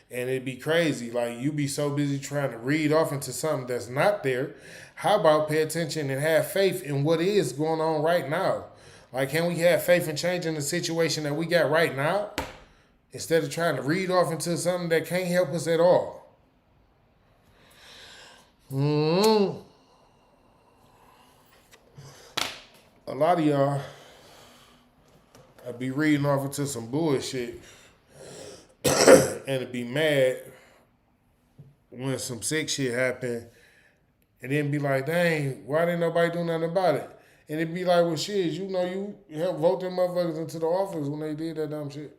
And it'd be crazy. Like, you be so busy trying to read off into something that's not there. How about pay attention and have faith in what is going on right now? Like, can we have faith in changing the situation that we got right now instead of trying to read off into something that can't help us at all? A lot of y'all, I be reading off into some bullshit and to be mad when some sick shit happen and then be like, dang, why didn't nobody do nothing about it? And it'd be like, well, shit, you know, you helped vote them motherfuckers into the office when they did that dumb shit.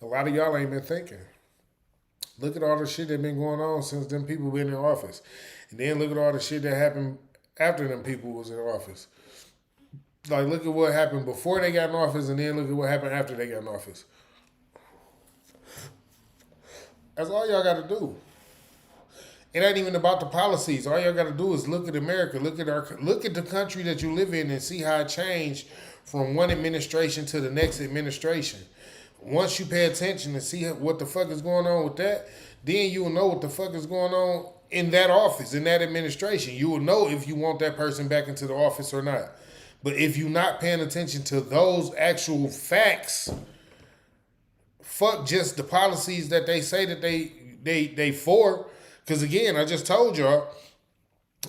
A lot of y'all ain't been thinking. Look at all the shit that been going on since them people been in office. And then look at all the shit that happened after them people was in office. Like, look at what happened before they got in office and then look at what happened after they got in office. That's all y'all got to do. It ain't even about the policies. All y'all got to do is look at America. Look at the country that you live in and see how it changed from one administration to the next administration. Once you pay attention and see what the fuck is going on with that, then you will know what the fuck is going on in that office, in that administration. You will know if you want that person back into the office or not. But if you're not paying attention to those actual facts, fuck just the policies that they say that they for. Because again, I just told y'all,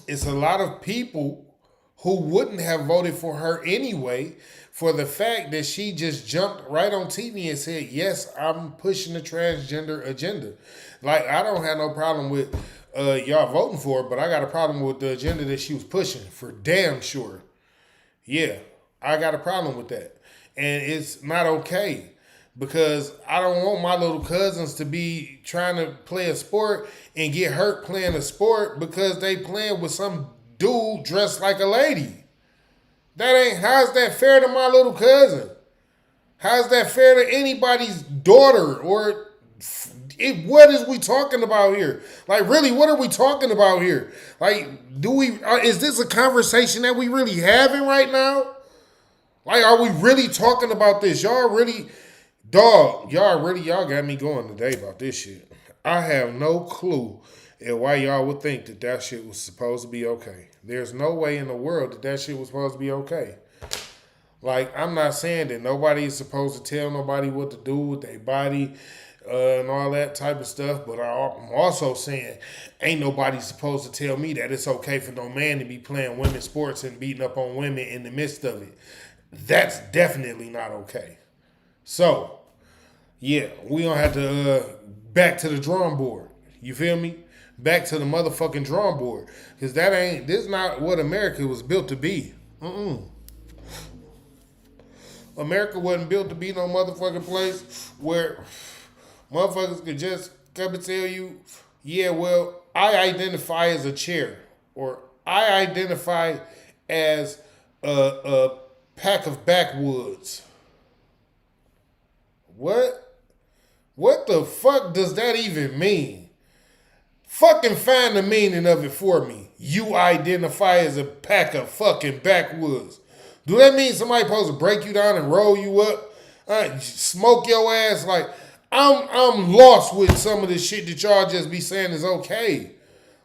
it's a lot of people who wouldn't have voted for her anyway for the fact that she just jumped right on TV and said, yes, I'm pushing the transgender agenda. Like, I don't have no problem with y'all voting for it, but I got a problem with the agenda that she was pushing, for damn sure. Yeah, I got a problem with that. And it's not okay. Because I don't want my little cousins to be trying to play a sport and get hurt playing a sport because they playing with some dude dressed like a lady. How's that fair to my little cousin? How's that fair to anybody's daughter? Or what is we talking about here? Like, really, what are we talking about here? Like, is this a conversation that we really having right now? Like, are we really talking about this? Y'all got me going today about this shit. I have no clue at why y'all would think that shit was supposed to be okay. There's no way in the world that shit was supposed to be okay. Like, I'm not saying that nobody is supposed to tell nobody what to do with their body and all that type of stuff, but I'm also saying ain't nobody supposed to tell me that it's okay for no man to be playing women's sports and beating up on women in the midst of it. That's definitely not okay. So, yeah, we gonna have to back to the drawing board. You feel me? Back to the motherfucking drawing board. Because this is not what America was built to be. America wasn't built to be no motherfucking place where motherfuckers could just come and tell you, yeah, well, I identify as a chair. Or I identify as a pack of backwoods. What? What the fuck does that even mean? Fucking find the meaning of it for me. You identify as a pack of fucking backwoods. Do that mean somebody supposed to break you down and roll you up? Smoke your ass? Like, I'm lost with some of the shit that y'all just be saying is okay.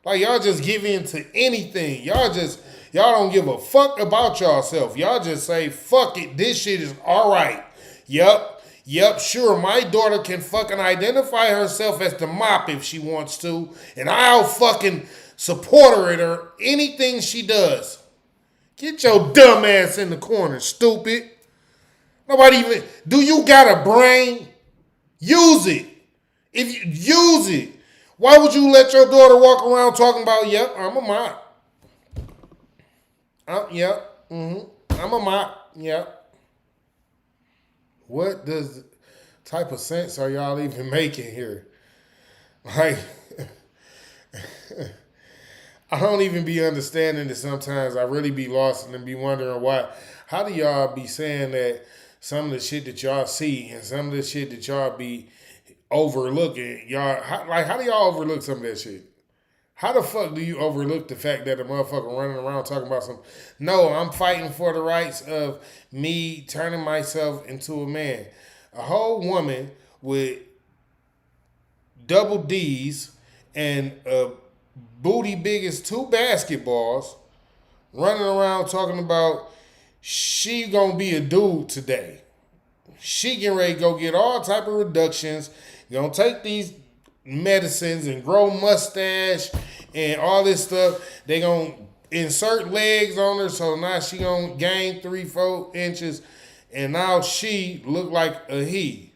Like, y'all just give in to anything. Y'all just Y'all don't give a fuck about yourself. Y'all just say, fuck it, this shit is all right. Yep, sure, my daughter can fucking identify herself as the mop if she wants to, and I'll fucking support her in her anything she does. Get your dumb ass in the corner, stupid. Nobody even, do you got a brain? Use it. If you use it, why would you let your daughter walk around talking about, yep, I'm a mop. I'm a mop, yep. What does type of sense are y'all even making here? Like, I don't even be understanding it sometimes. I really be lost and be wondering why. How do y'all be saying that some of the shit that y'all see and some of the shit that y'all be overlooking, how do y'all overlook some of that shit? How the fuck do you overlook the fact that a motherfucker running around talking about some, no, I'm fighting for the rights of me turning myself into a man. A whole woman with double D's and a booty big as two basketballs running around talking about she gonna be a dude today. She getting ready to go get all type of reductions, gonna take these medicines and grow mustache and all this stuff. They gonna insert legs on her, so now she gonna gain 3-4 inches, and now she look like a he.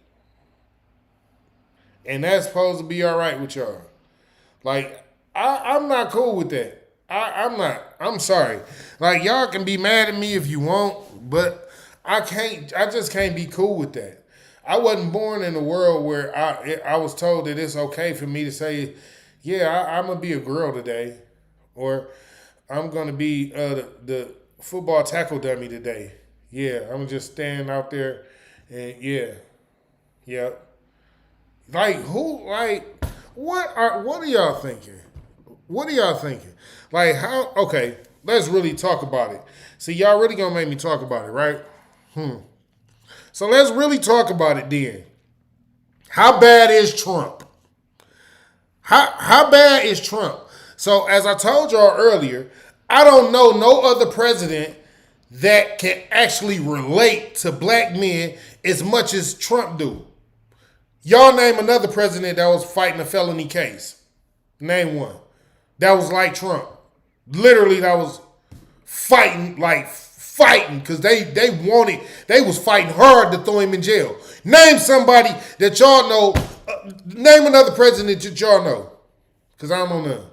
And that's supposed to be all right with y'all. Like, I'm not cool with that. I'm not. I'm sorry. Like, y'all can be mad at me if you want, but I just can't be cool with that. I wasn't born in a world where I was told that it's okay for me to say, yeah, I'm going to be a girl today, or I'm going to be the football tackle dummy today. Yeah, I'm just standing out there and yeah. Like, what are y'all thinking? What are y'all thinking? Like, how, okay, let's really talk about it. See, y'all really gonna make me talk about it, right? So let's really talk about it then. How bad is Trump? How bad is Trump? So as I told y'all earlier, I don't know no other president that can actually relate to black men as much as Trump do. Y'all name another president that was fighting a felony case. Name one. That was like Trump. Literally, that was fighting, because they was fighting hard to throw him in jail. Name somebody that y'all know. Name another president that y'all know. Because I don't know none.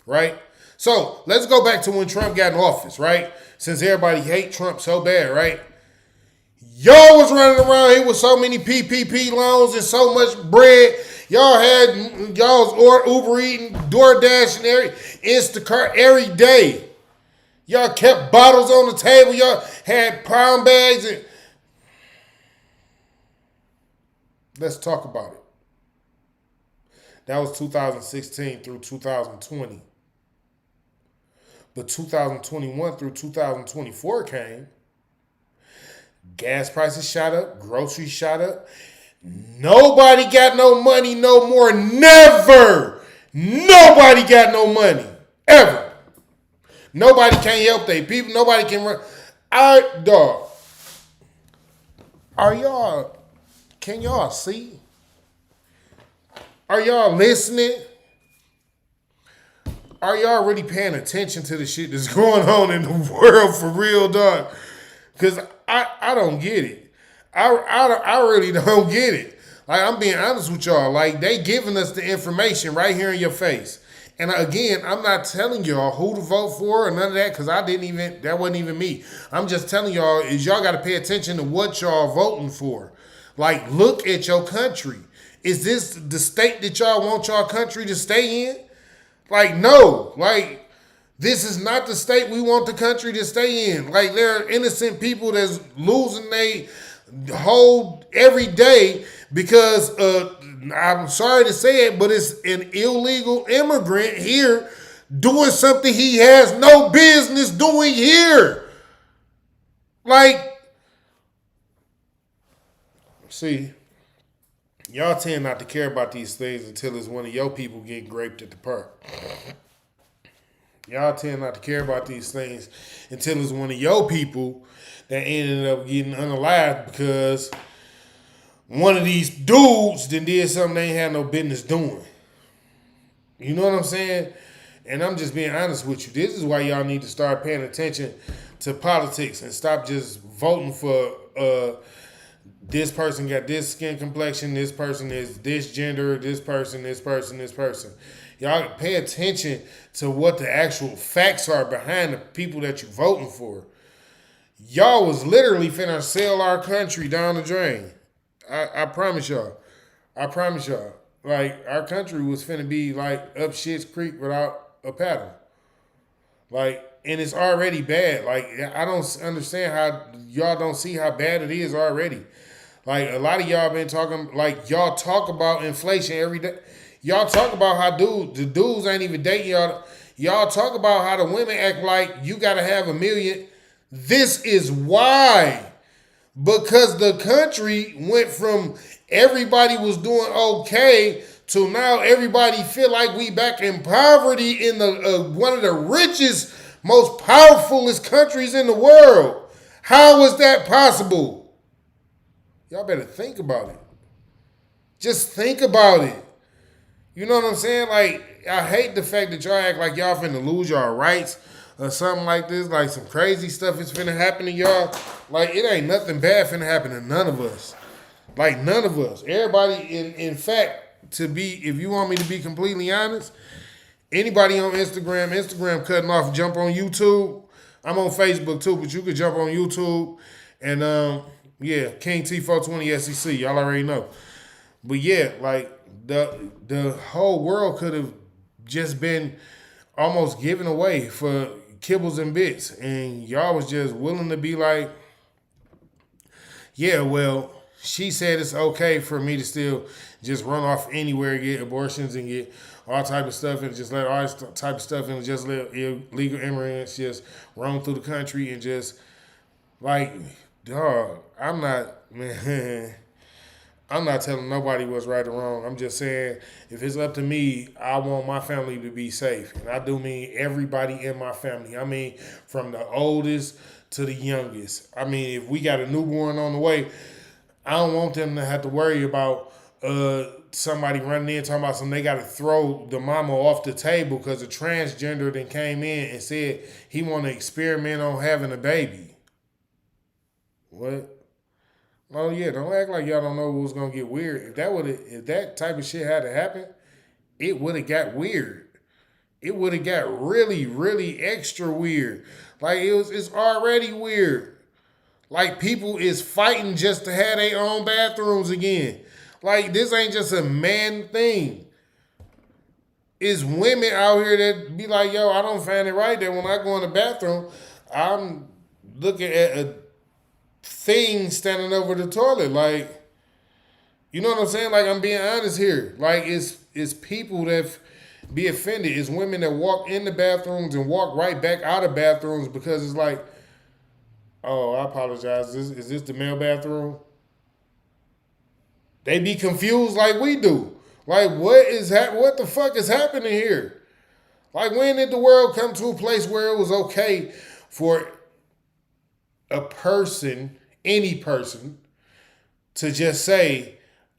Right? So, let's go back to when Trump got in office, right? Since everybody hate Trump so bad, right? Y'all was running around here with so many PPP loans and so much bread. Y'all was Uber eating, DoorDash, and Instacart every day. Y'all kept bottles on the table. Y'all had pound bags. And let's talk about it. That was 2016 through 2020. But 2021 through 2024 came. Gas prices shot up. Groceries shot up. Nobody got no money no more. Never. Nobody got no money. Ever. Nobody can help their people. Nobody can run. Dog. Can y'all see? Are y'all listening? Are y'all really paying attention to the shit that's going on in the world for real, dog? Because I don't get it. I really don't get it. Like, I'm being honest with y'all. Like, they giving us the information right here in your face. And again, I'm not telling y'all who to vote for or none of that, because that wasn't even me. I'm just telling y'all is y'all got to pay attention to what y'all voting for. Like, look at your country. Is this the state that y'all want y'all country to stay in? Like, no. Like, this is not the state we want the country to stay in. Like, there are innocent people that's losing their whole every day because I'm sorry to say it, but it's an illegal immigrant here doing something he has no business doing here. Like, see, y'all tend not to care about these things until it's one of your people getting raped at the park. Y'all tend not to care about these things until it's one of your people that ended up getting unalived because one of these dudes then did something they ain't had no business doing. You know what I'm saying? And I'm just being honest with you. This is why y'all need to start paying attention to politics and stop just voting for this person got this skin complexion, this person is this gender, this person, this person, this person. Y'all pay attention to what the actual facts are behind the people that you voting for. Y'all was literally finna sell our country down the drain. I promise y'all. I promise y'all. Like, our country was finna be like up shit's creek without a paddle. Like, and it's already bad. Like, I don't understand how y'all don't see how bad it is already. Like, a lot of y'all been talking, like, y'all talk about inflation every day. Y'all talk about how the dudes ain't even dating y'all. Y'all talk about how the women act like you gotta have $1 million. This is why. Because the country went from everybody was doing okay to now everybody feel like we back in poverty in the one of the richest, most powerfulest countries in the world. How is that possible? Y'all better think about it. Just think about it. You know what I'm saying? Like, I hate the fact that y'all act like y'all finna lose y'all rights or something like this. Like, some crazy stuff is finna happen to y'all. Like, it ain't nothing bad finna happen to none of us. Like, none of us. Everybody, in fact, if you want me to be completely honest, anybody on Instagram cutting off, jump on YouTube. I'm on Facebook too, but you could jump on YouTube and yeah, King T420 SEC. Y'all already know. But yeah, like the whole world could have just been almost given away for kibbles and bits, and y'all was just willing to be like, yeah, well, she said it's okay for me to still just run off anywhere, get abortions and get all type of stuff and just let all this type of stuff and just let illegal immigrants just roam through the country and just like, dog, man, I'm not telling nobody what's right or wrong. I'm just saying if it's up to me, I want my family to be safe. And I do mean everybody in my family. I mean from the oldest to the youngest. I mean, if we got a newborn on the way, I don't want them to have to worry about somebody running in talking about something. They got to throw the mama off the table because a transgender then came in and said he want to experiment on having a baby. What? Oh yeah, don't act like y'all don't know what was gonna get weird. If that type of shit had to happen, it would have got weird. It would have got really, really extra weird. Like it's already weird. Like people is fighting just to have their own bathrooms again. Like this ain't just a man thing. It's women out here that be like, yo, I don't find it right that when I go in the bathroom, I'm looking at a thing standing over the toilet. Like, you know what I'm saying? Like, I'm being honest here. Like, it's people that be offended. It's women that walk in the bathrooms and walk right back out of bathrooms because it's like, oh, I apologize. Is this the male bathroom? They be confused like we do. Like, what the fuck is happening here? Like, when did the world come to a place where it was okay for a person, any person, to just say,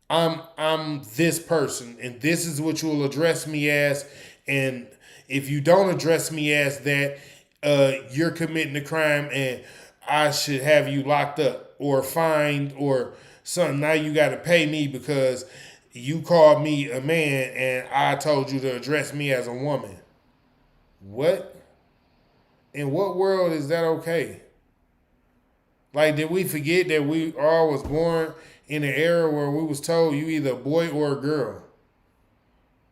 I'm this person, and this is what you'll address me as, and if you don't address me as that, you're committing a crime, and I should have you locked up or fined or something. Now you got to pay me because you called me a man, and I told you to address me as a woman. What? In what world is that okay? Like, did we forget that we all was born in an era where we was told you either a boy or a girl?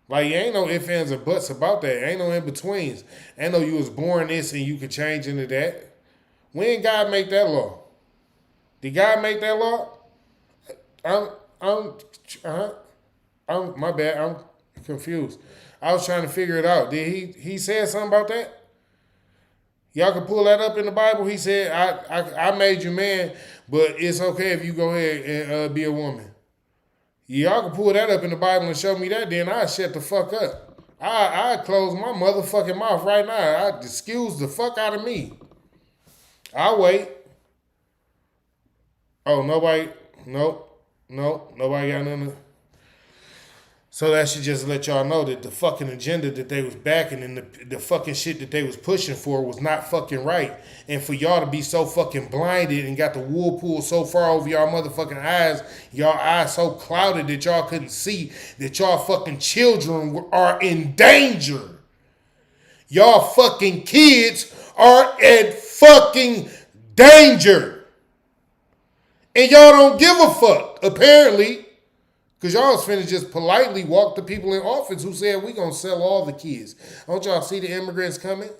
Like, ain't no ifs, ands, or buts about that. Ain't no in-betweens. Ain't no you was born this and you could change into that. When did God make that law? Did God make that law? My bad. I'm confused. I was trying to figure it out. Did he said something about that? Y'all can pull that up in the Bible. He said, I made you man, but it's okay if you go ahead and be a woman. Y'all can pull that up in the Bible and show me that, then I'll shut the fuck up. I close my motherfucking mouth right now. I excuse the fuck out of me. I wait. Oh, nobody. Nope. Nope. Nobody got nothing. So that should just let y'all know that the fucking agenda that they was backing and the fucking shit that they was pushing for was not fucking right. And for y'all to be so fucking blinded and got the wool pulled so far over y'all motherfucking eyes, y'all eyes so clouded that y'all couldn't see that y'all fucking children are in danger. Y'all fucking kids are at fucking danger. And y'all don't give a fuck, apparently. Because y'all was finna just politely walk the people in office who said we gonna sell all the kids. Don't y'all see the immigrants coming?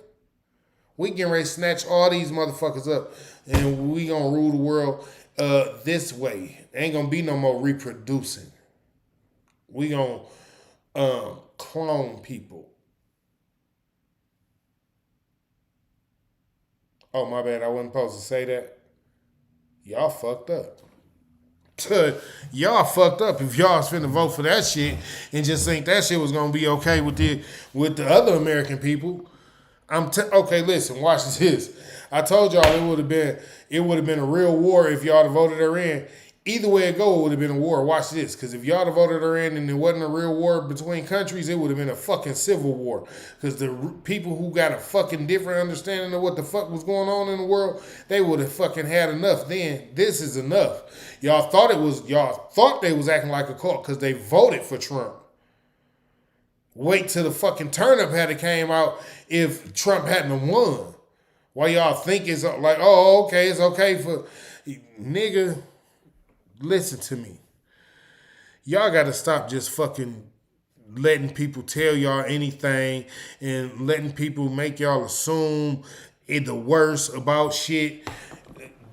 We getting ready to snatch all these motherfuckers up. And we gonna rule the world this way. Ain't gonna be no more reproducing. We gonna clone people. Oh, my bad. I wasn't supposed to say that. Y'all fucked up. Y'all fucked up if y'all was finna vote for that shit and just think that shit was gonna be okay with the other American people. Okay. Listen, watch this. I told y'all it would have been a real war if y'all had voted her in. Either way it go, it would have been a war. Watch this, because if y'all had voted her in and it wasn't a real war between countries, it would have been a fucking civil war. Because the people who got a fucking different understanding of what the fuck was going on in the world, they would have fucking had enough. Then this is enough. Y'all thought they was acting like a cult because they voted for Trump. Wait till the fucking turnip had it came out if Trump hadn't won. Why y'all think it's like, oh, okay, it's okay for nigga. Listen to me. Y'all got to stop just fucking letting people tell y'all anything and letting people make y'all assume the worst about shit.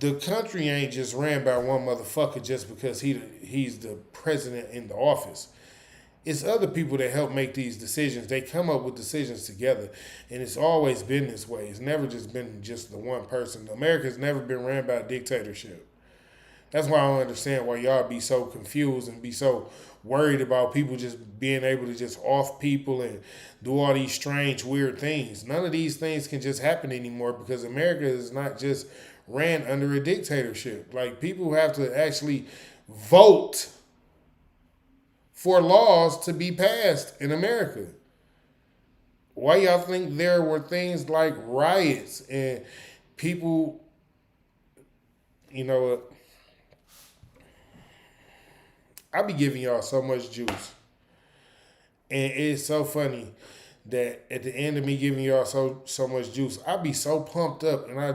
The country ain't just ran by one motherfucker just because he's the president in the office. It's other people that help make these decisions. They come up with decisions together, and it's always been this way. It's never just been just the one person. America's never been ran by a dictatorship. That's why I don't understand why y'all be so confused and be so worried about people just being able to just off people and do all these strange, weird things. None of these things can just happen anymore because America is not just ran under a dictatorship. Like, people have to actually vote for laws to be passed in America. Why y'all think there were things like riots and people, you know what? I be giving y'all so much juice. And it's so funny that at the end of me giving y'all so much juice, I be so pumped up and I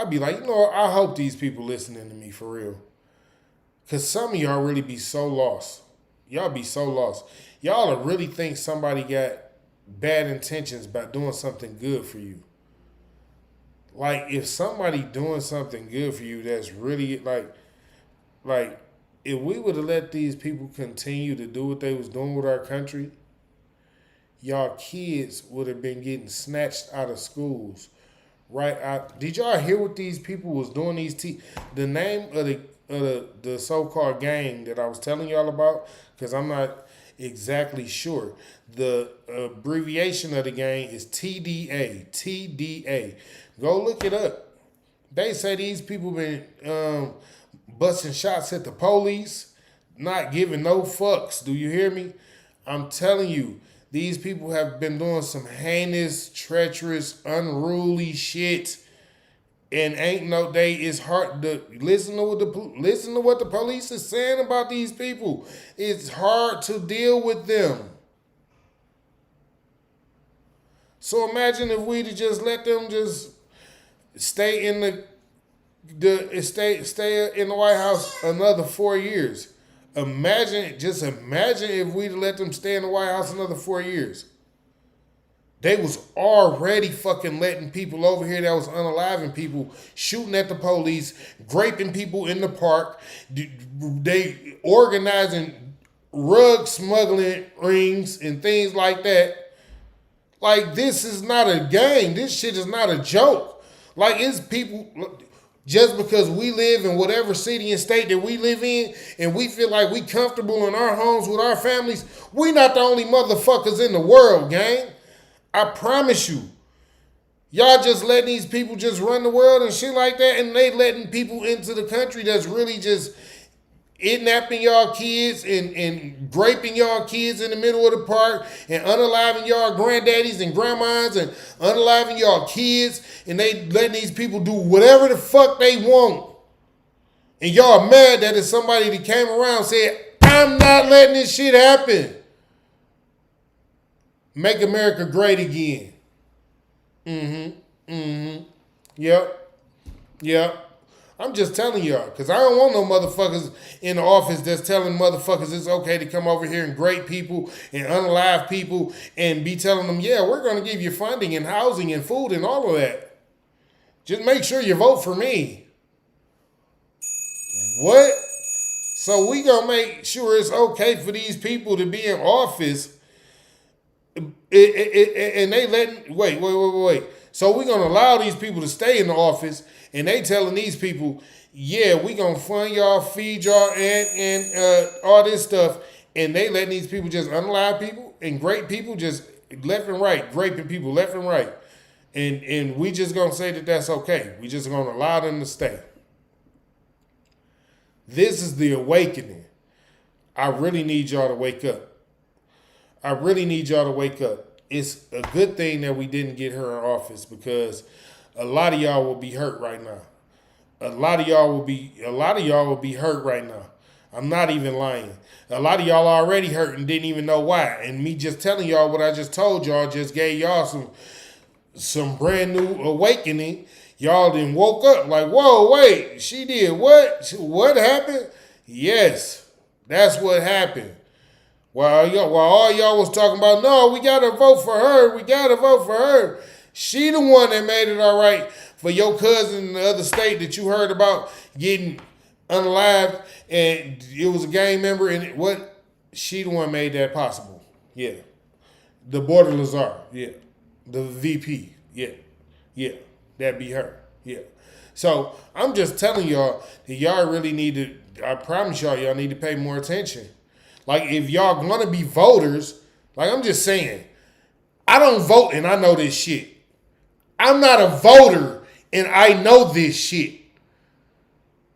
be like, you know what? I hope these people listening to me for real. Because some of y'all really be so lost. Y'all be so lost. Y'all really think somebody got bad intentions by doing something good for you. Like, if somebody doing something good for you that's really like if we would have let these people continue to do what they was doing with our country, y'all kids would have been getting snatched out of schools. Right out. Did y'all hear what these people was doing? The name of the so-called gang that I was telling y'all about, because I'm not exactly sure. The abbreviation of the gang is TDA. TDA. Go look it up. They say these people been busting shots at the police, not giving no fucks. Do you hear me? I'm telling you, these people have been doing some heinous, treacherous, unruly shit, and ain't no day. It's hard to listen to what the police is saying about these people. It's hard to deal with them. So imagine if we'd just let them just stay in stay in the White House another 4 years. Imagine if we'd let them stay in the White House another 4 years. They was already fucking letting people over here that was unaliving people, shooting at the police, raping people in the park. They organizing rug smuggling rings and things like that. Like, this is not a game. This shit is not a joke. Like, it's people. Just because we live in whatever city and state that we live in and we feel like we comfortable in our homes with our families, we not the only motherfuckers in the world, gang. I promise you. Y'all just letting these people just run the world and shit like that, and they letting people into the country that's really just kidnapping y'all kids and raping y'all kids in the middle of the park and unaliving y'all granddaddies and grandmas and unaliving y'all kids, and they letting these people do whatever the fuck they want. And y'all mad that it's somebody that came around and said, I'm not letting this shit happen. Make America great again. Yep. I'm just telling y'all, because I don't want no motherfuckers in the office that's telling motherfuckers it's okay to come over here and grate people and unalive people and be telling them, yeah, we're going to give you funding and housing and food and all of that. Just make sure you vote for me. What? So we going to make sure it's okay for these people to be in office and they letting, wait. So we're going to allow these people to stay in the office, and they telling these people, yeah, we going to fund y'all, feed y'all, and all this stuff. And they letting these people just unalive people and grape people just left and right, raping people left and right. And we just going to say that that's okay. We just going to allow them to stay. This is the awakening. I really need y'all to wake up. It's a good thing that we didn't get her in office, because a lot of y'all will be hurt right now. A lot of y'all will be hurt right now. I'm not even lying. A lot of y'all already hurt and didn't even know why. And me just telling y'all what I just told y'all just gave y'all some brand new awakening. Y'all then woke up like, whoa, wait, she did what? What happened? Yes, that's what happened. While all y'all was talking about, no, we got to vote for her. She the one that made it all right for your cousin in the other state that you heard about getting unalived, and it was a gang member, and she the one made that possible. Yeah. The border Lazar. Yeah. The VP. Yeah. That be her. Yeah. So I'm just telling y'all that y'all really need to, I promise y'all need to pay more attention. Like, if y'all want to be voters, like, I'm just saying, I don't vote and I know this shit. I'm not a voter and I know this shit.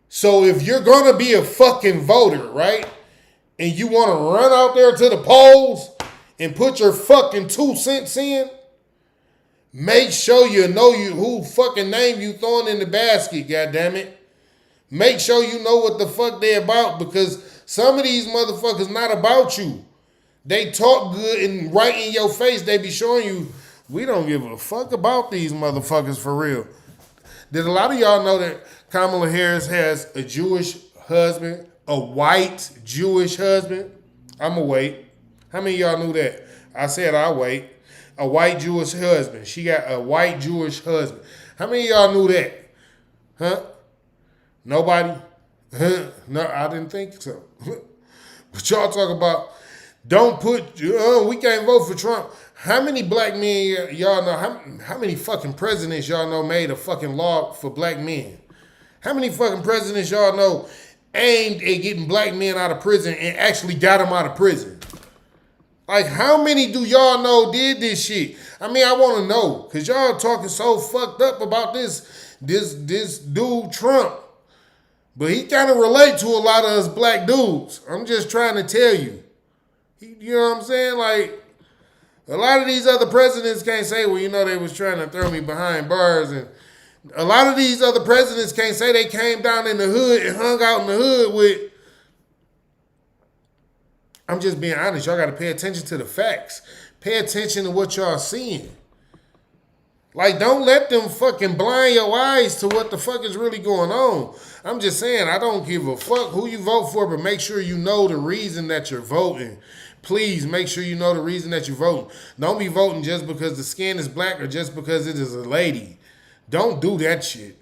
So if you're going to be a fucking voter, right, and you want to run out there to the polls and put your fucking 2 cents in, make sure you know who fucking name you throwing in the basket, goddammit. Make sure you know what the fuck they about, because some of these motherfuckers not about you. They talk good and right in your face they be showing you, we don't give a fuck about these motherfuckers for real. Did a lot of y'all know that Kamala Harris has a Jewish husband, a white Jewish husband? I'ma wait. How many of y'all knew that? I said I'll wait. A white Jewish husband. She got a white Jewish husband. How many of y'all knew that? Huh? Nobody? No, I didn't think so. But y'all talk about, don't put, we can't vote for Trump. How many black men y'all know, how many fucking presidents y'all know made a fucking law for black men? How many fucking presidents y'all know aimed at getting black men out of prison and actually got them out of prison? Like, how many do y'all know did this shit? I mean, I want to know, because y'all talking so fucked up about this dude Trump. But he kind of relate to a lot of us black dudes. I'm just trying to tell you. You know what I'm saying? Like, a lot of these other presidents can't say, well, they was trying to throw me behind bars. And a lot of these other presidents can't say they came down in the hood and hung out in the hood with. I'm just being honest. Y'all got to pay attention to the facts. Pay attention to what y'all seeing. Like, don't let them fucking blind your eyes to what the fuck is really going on. I'm just saying, I don't give a fuck who you vote for, but make sure you know the reason that you're voting. Please make sure you know the reason that you're voting. Don't be voting just because the skin is black or just because it is a lady. Don't do that shit.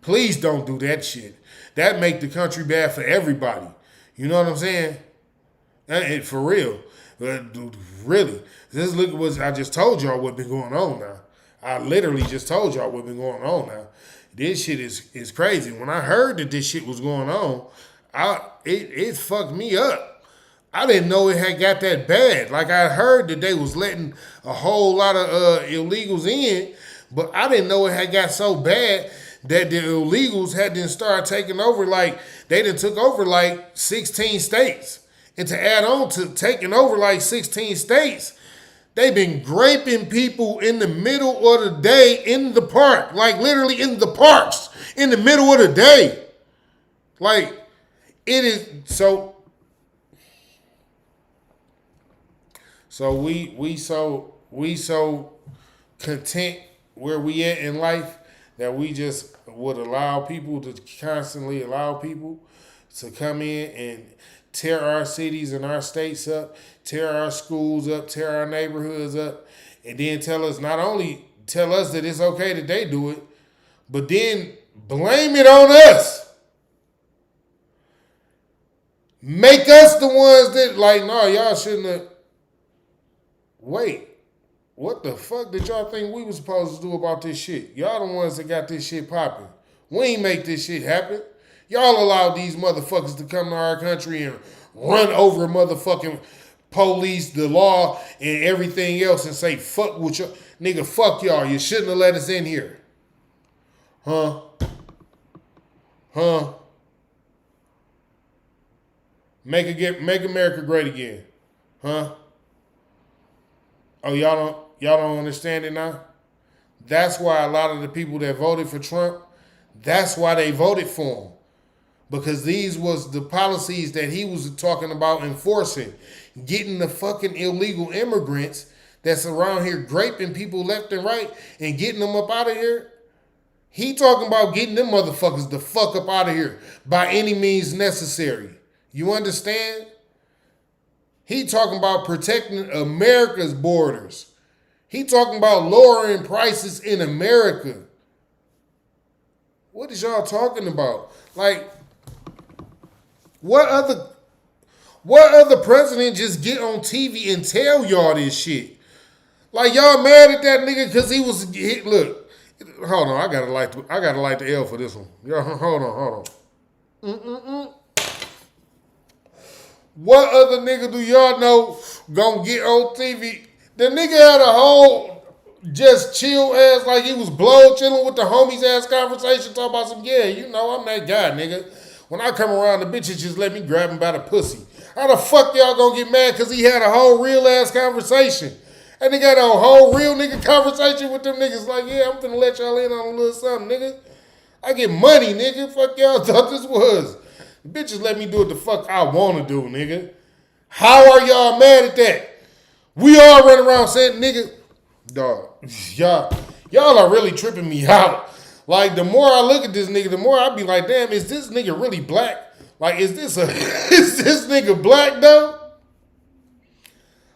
Please don't do that shit. That make the country bad for everybody. You know what I'm saying? And for real. Really. Look at what I just told y'all what been going on now. I literally just told y'all what's been going on now. This shit is crazy. When I heard that this shit was going on, it fucked me up. I didn't know it had got that bad. Like I heard that they was letting a whole lot of illegals in, but I didn't know it had got so bad that the illegals had to start taking over. Like they done took over like 16 states. And to add on to taking over like 16 states, they've been graping people in the middle of the day in the park. Like literally in the parks in the middle of the day. Like it is so we so content where we at in life that we just would allow people to constantly allow people to come in and tear our cities and our states up, tear our schools up, tear our neighborhoods up, and then tell us not only tell us that it's okay that they do it, but then blame it on us. Make us the ones that like, no, y'all shouldn't have. Wait, what the fuck did y'all think we was supposed to do about this shit? Y'all the ones that got this shit popping. We ain't make this shit happen. Y'all allowed these motherfuckers to come to our country and run over motherfucking police, the law, and everything else and say, fuck with y'all. Nigga, fuck y'all. You shouldn't have let us in here. Huh? Huh? Make America great again. Huh? Oh, y'all don't understand it now? That's why a lot of the people that voted for Trump, that's why they voted for him. Because these was the policies that he was talking about enforcing. Getting the fucking illegal immigrants that's around here graping people left and right and getting them up out of here. He talking about getting them motherfuckers the fuck up out of here by any means necessary. You understand? He talking about protecting America's borders. He talking about lowering prices in America. What is y'all talking about? Like, what other president just get on TV and tell y'all this shit? Like y'all mad at that nigga because he was look. Hold on, I gotta light the L for this one. Y'all, hold on. What other nigga do y'all know gonna get on TV? The nigga had a whole just chill ass, like he was blow chilling with the homies ass conversation, talking about some, yeah, you know, I'm that guy, nigga. When I come around, the bitches just let me grab him by the pussy. How the fuck y'all gonna get mad because he had a whole real ass conversation? And they got a whole real nigga conversation with them niggas like, yeah, I'm finna let y'all in on a little something, nigga. I get money, nigga. Fuck y'all thought this was. The bitches let me do what the fuck I wanna do, nigga. How are y'all mad at that? We all run around saying, nigga, dog, y'all are really tripping me out. Like, the more I look at this nigga, the more I be like, damn, is this nigga really black? Like, is this nigga black, though?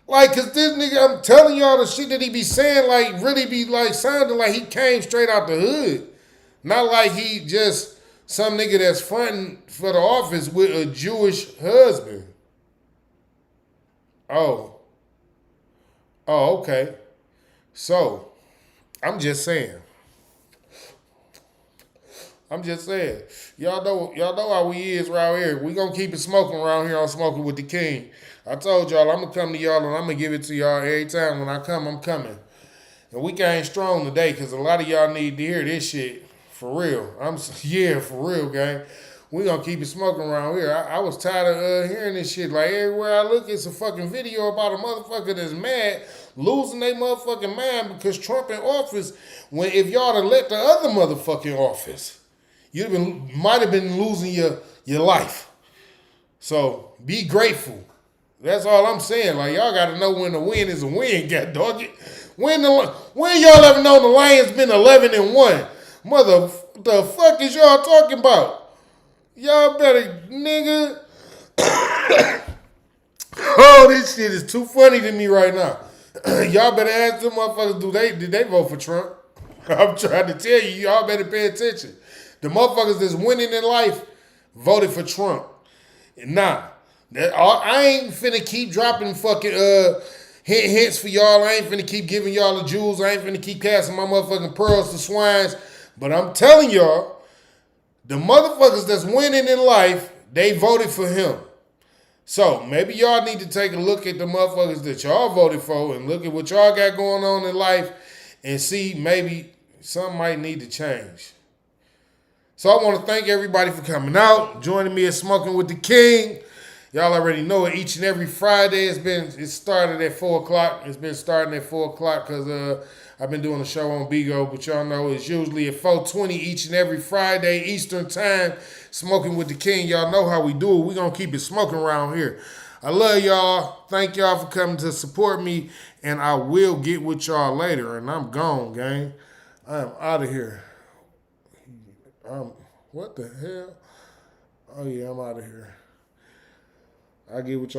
Like, cause this nigga, I'm telling y'all the shit that he be saying, like, really be, like, sounding like he came straight out the hood. Not like he just some nigga that's fronting for the office with a Jewish husband. Oh, okay. So, I'm just saying. Y'all know how we is around here. We gonna keep it smoking around here on Smoking with the King. I told y'all I'm gonna come to y'all and I'm gonna give it to y'all every time. When I come, I'm coming. And we came strong today because a lot of y'all need to hear this shit for real. For real, gang. We gonna keep it smoking around here. I was tired of hearing this shit. Like everywhere I look, it's a fucking video about a motherfucker that's mad, losing their motherfucking mind because Trump in office. When if y'all had let the other motherfucking office, might have been losing your life. So be grateful. That's all I'm saying. Like y'all got to know when the win is a win. God dog it. When y'all ever know the Lions been 11-1? Mother, the fuck is y'all talking about? Y'all better, nigga. Oh, this shit is too funny to me right now. Y'all better ask them motherfuckers, did they vote for Trump? I'm trying to tell you, y'all better pay attention. The motherfuckers that's winning in life voted for Trump. Nah, I ain't finna keep dropping fucking hints for y'all. I ain't finna keep giving y'all the jewels. I ain't finna keep casting my motherfucking pearls to swines. But I'm telling y'all, the motherfuckers that's winning in life, they voted for him. So maybe y'all need to take a look at the motherfuckers that y'all voted for and look at what y'all got going on in life and see maybe something might need to change. So I want to thank everybody for coming out, joining me at Smoking with the King. Y'all already know it. Each and every Friday, it started at 4 o'clock. It's been starting at 4 o'clock because I've been doing a show on Bigo, but y'all know it's usually at 4:20 each and every Friday Eastern time. Smoking with the King. Y'all know how we do it. We're going to keep it smoking around here. I love y'all. Thank y'all for coming to support me, and I will get with y'all later. And I'm gone, gang. I am out of here. What the hell? Oh, yeah, I'm out of here. I'll get with y'all.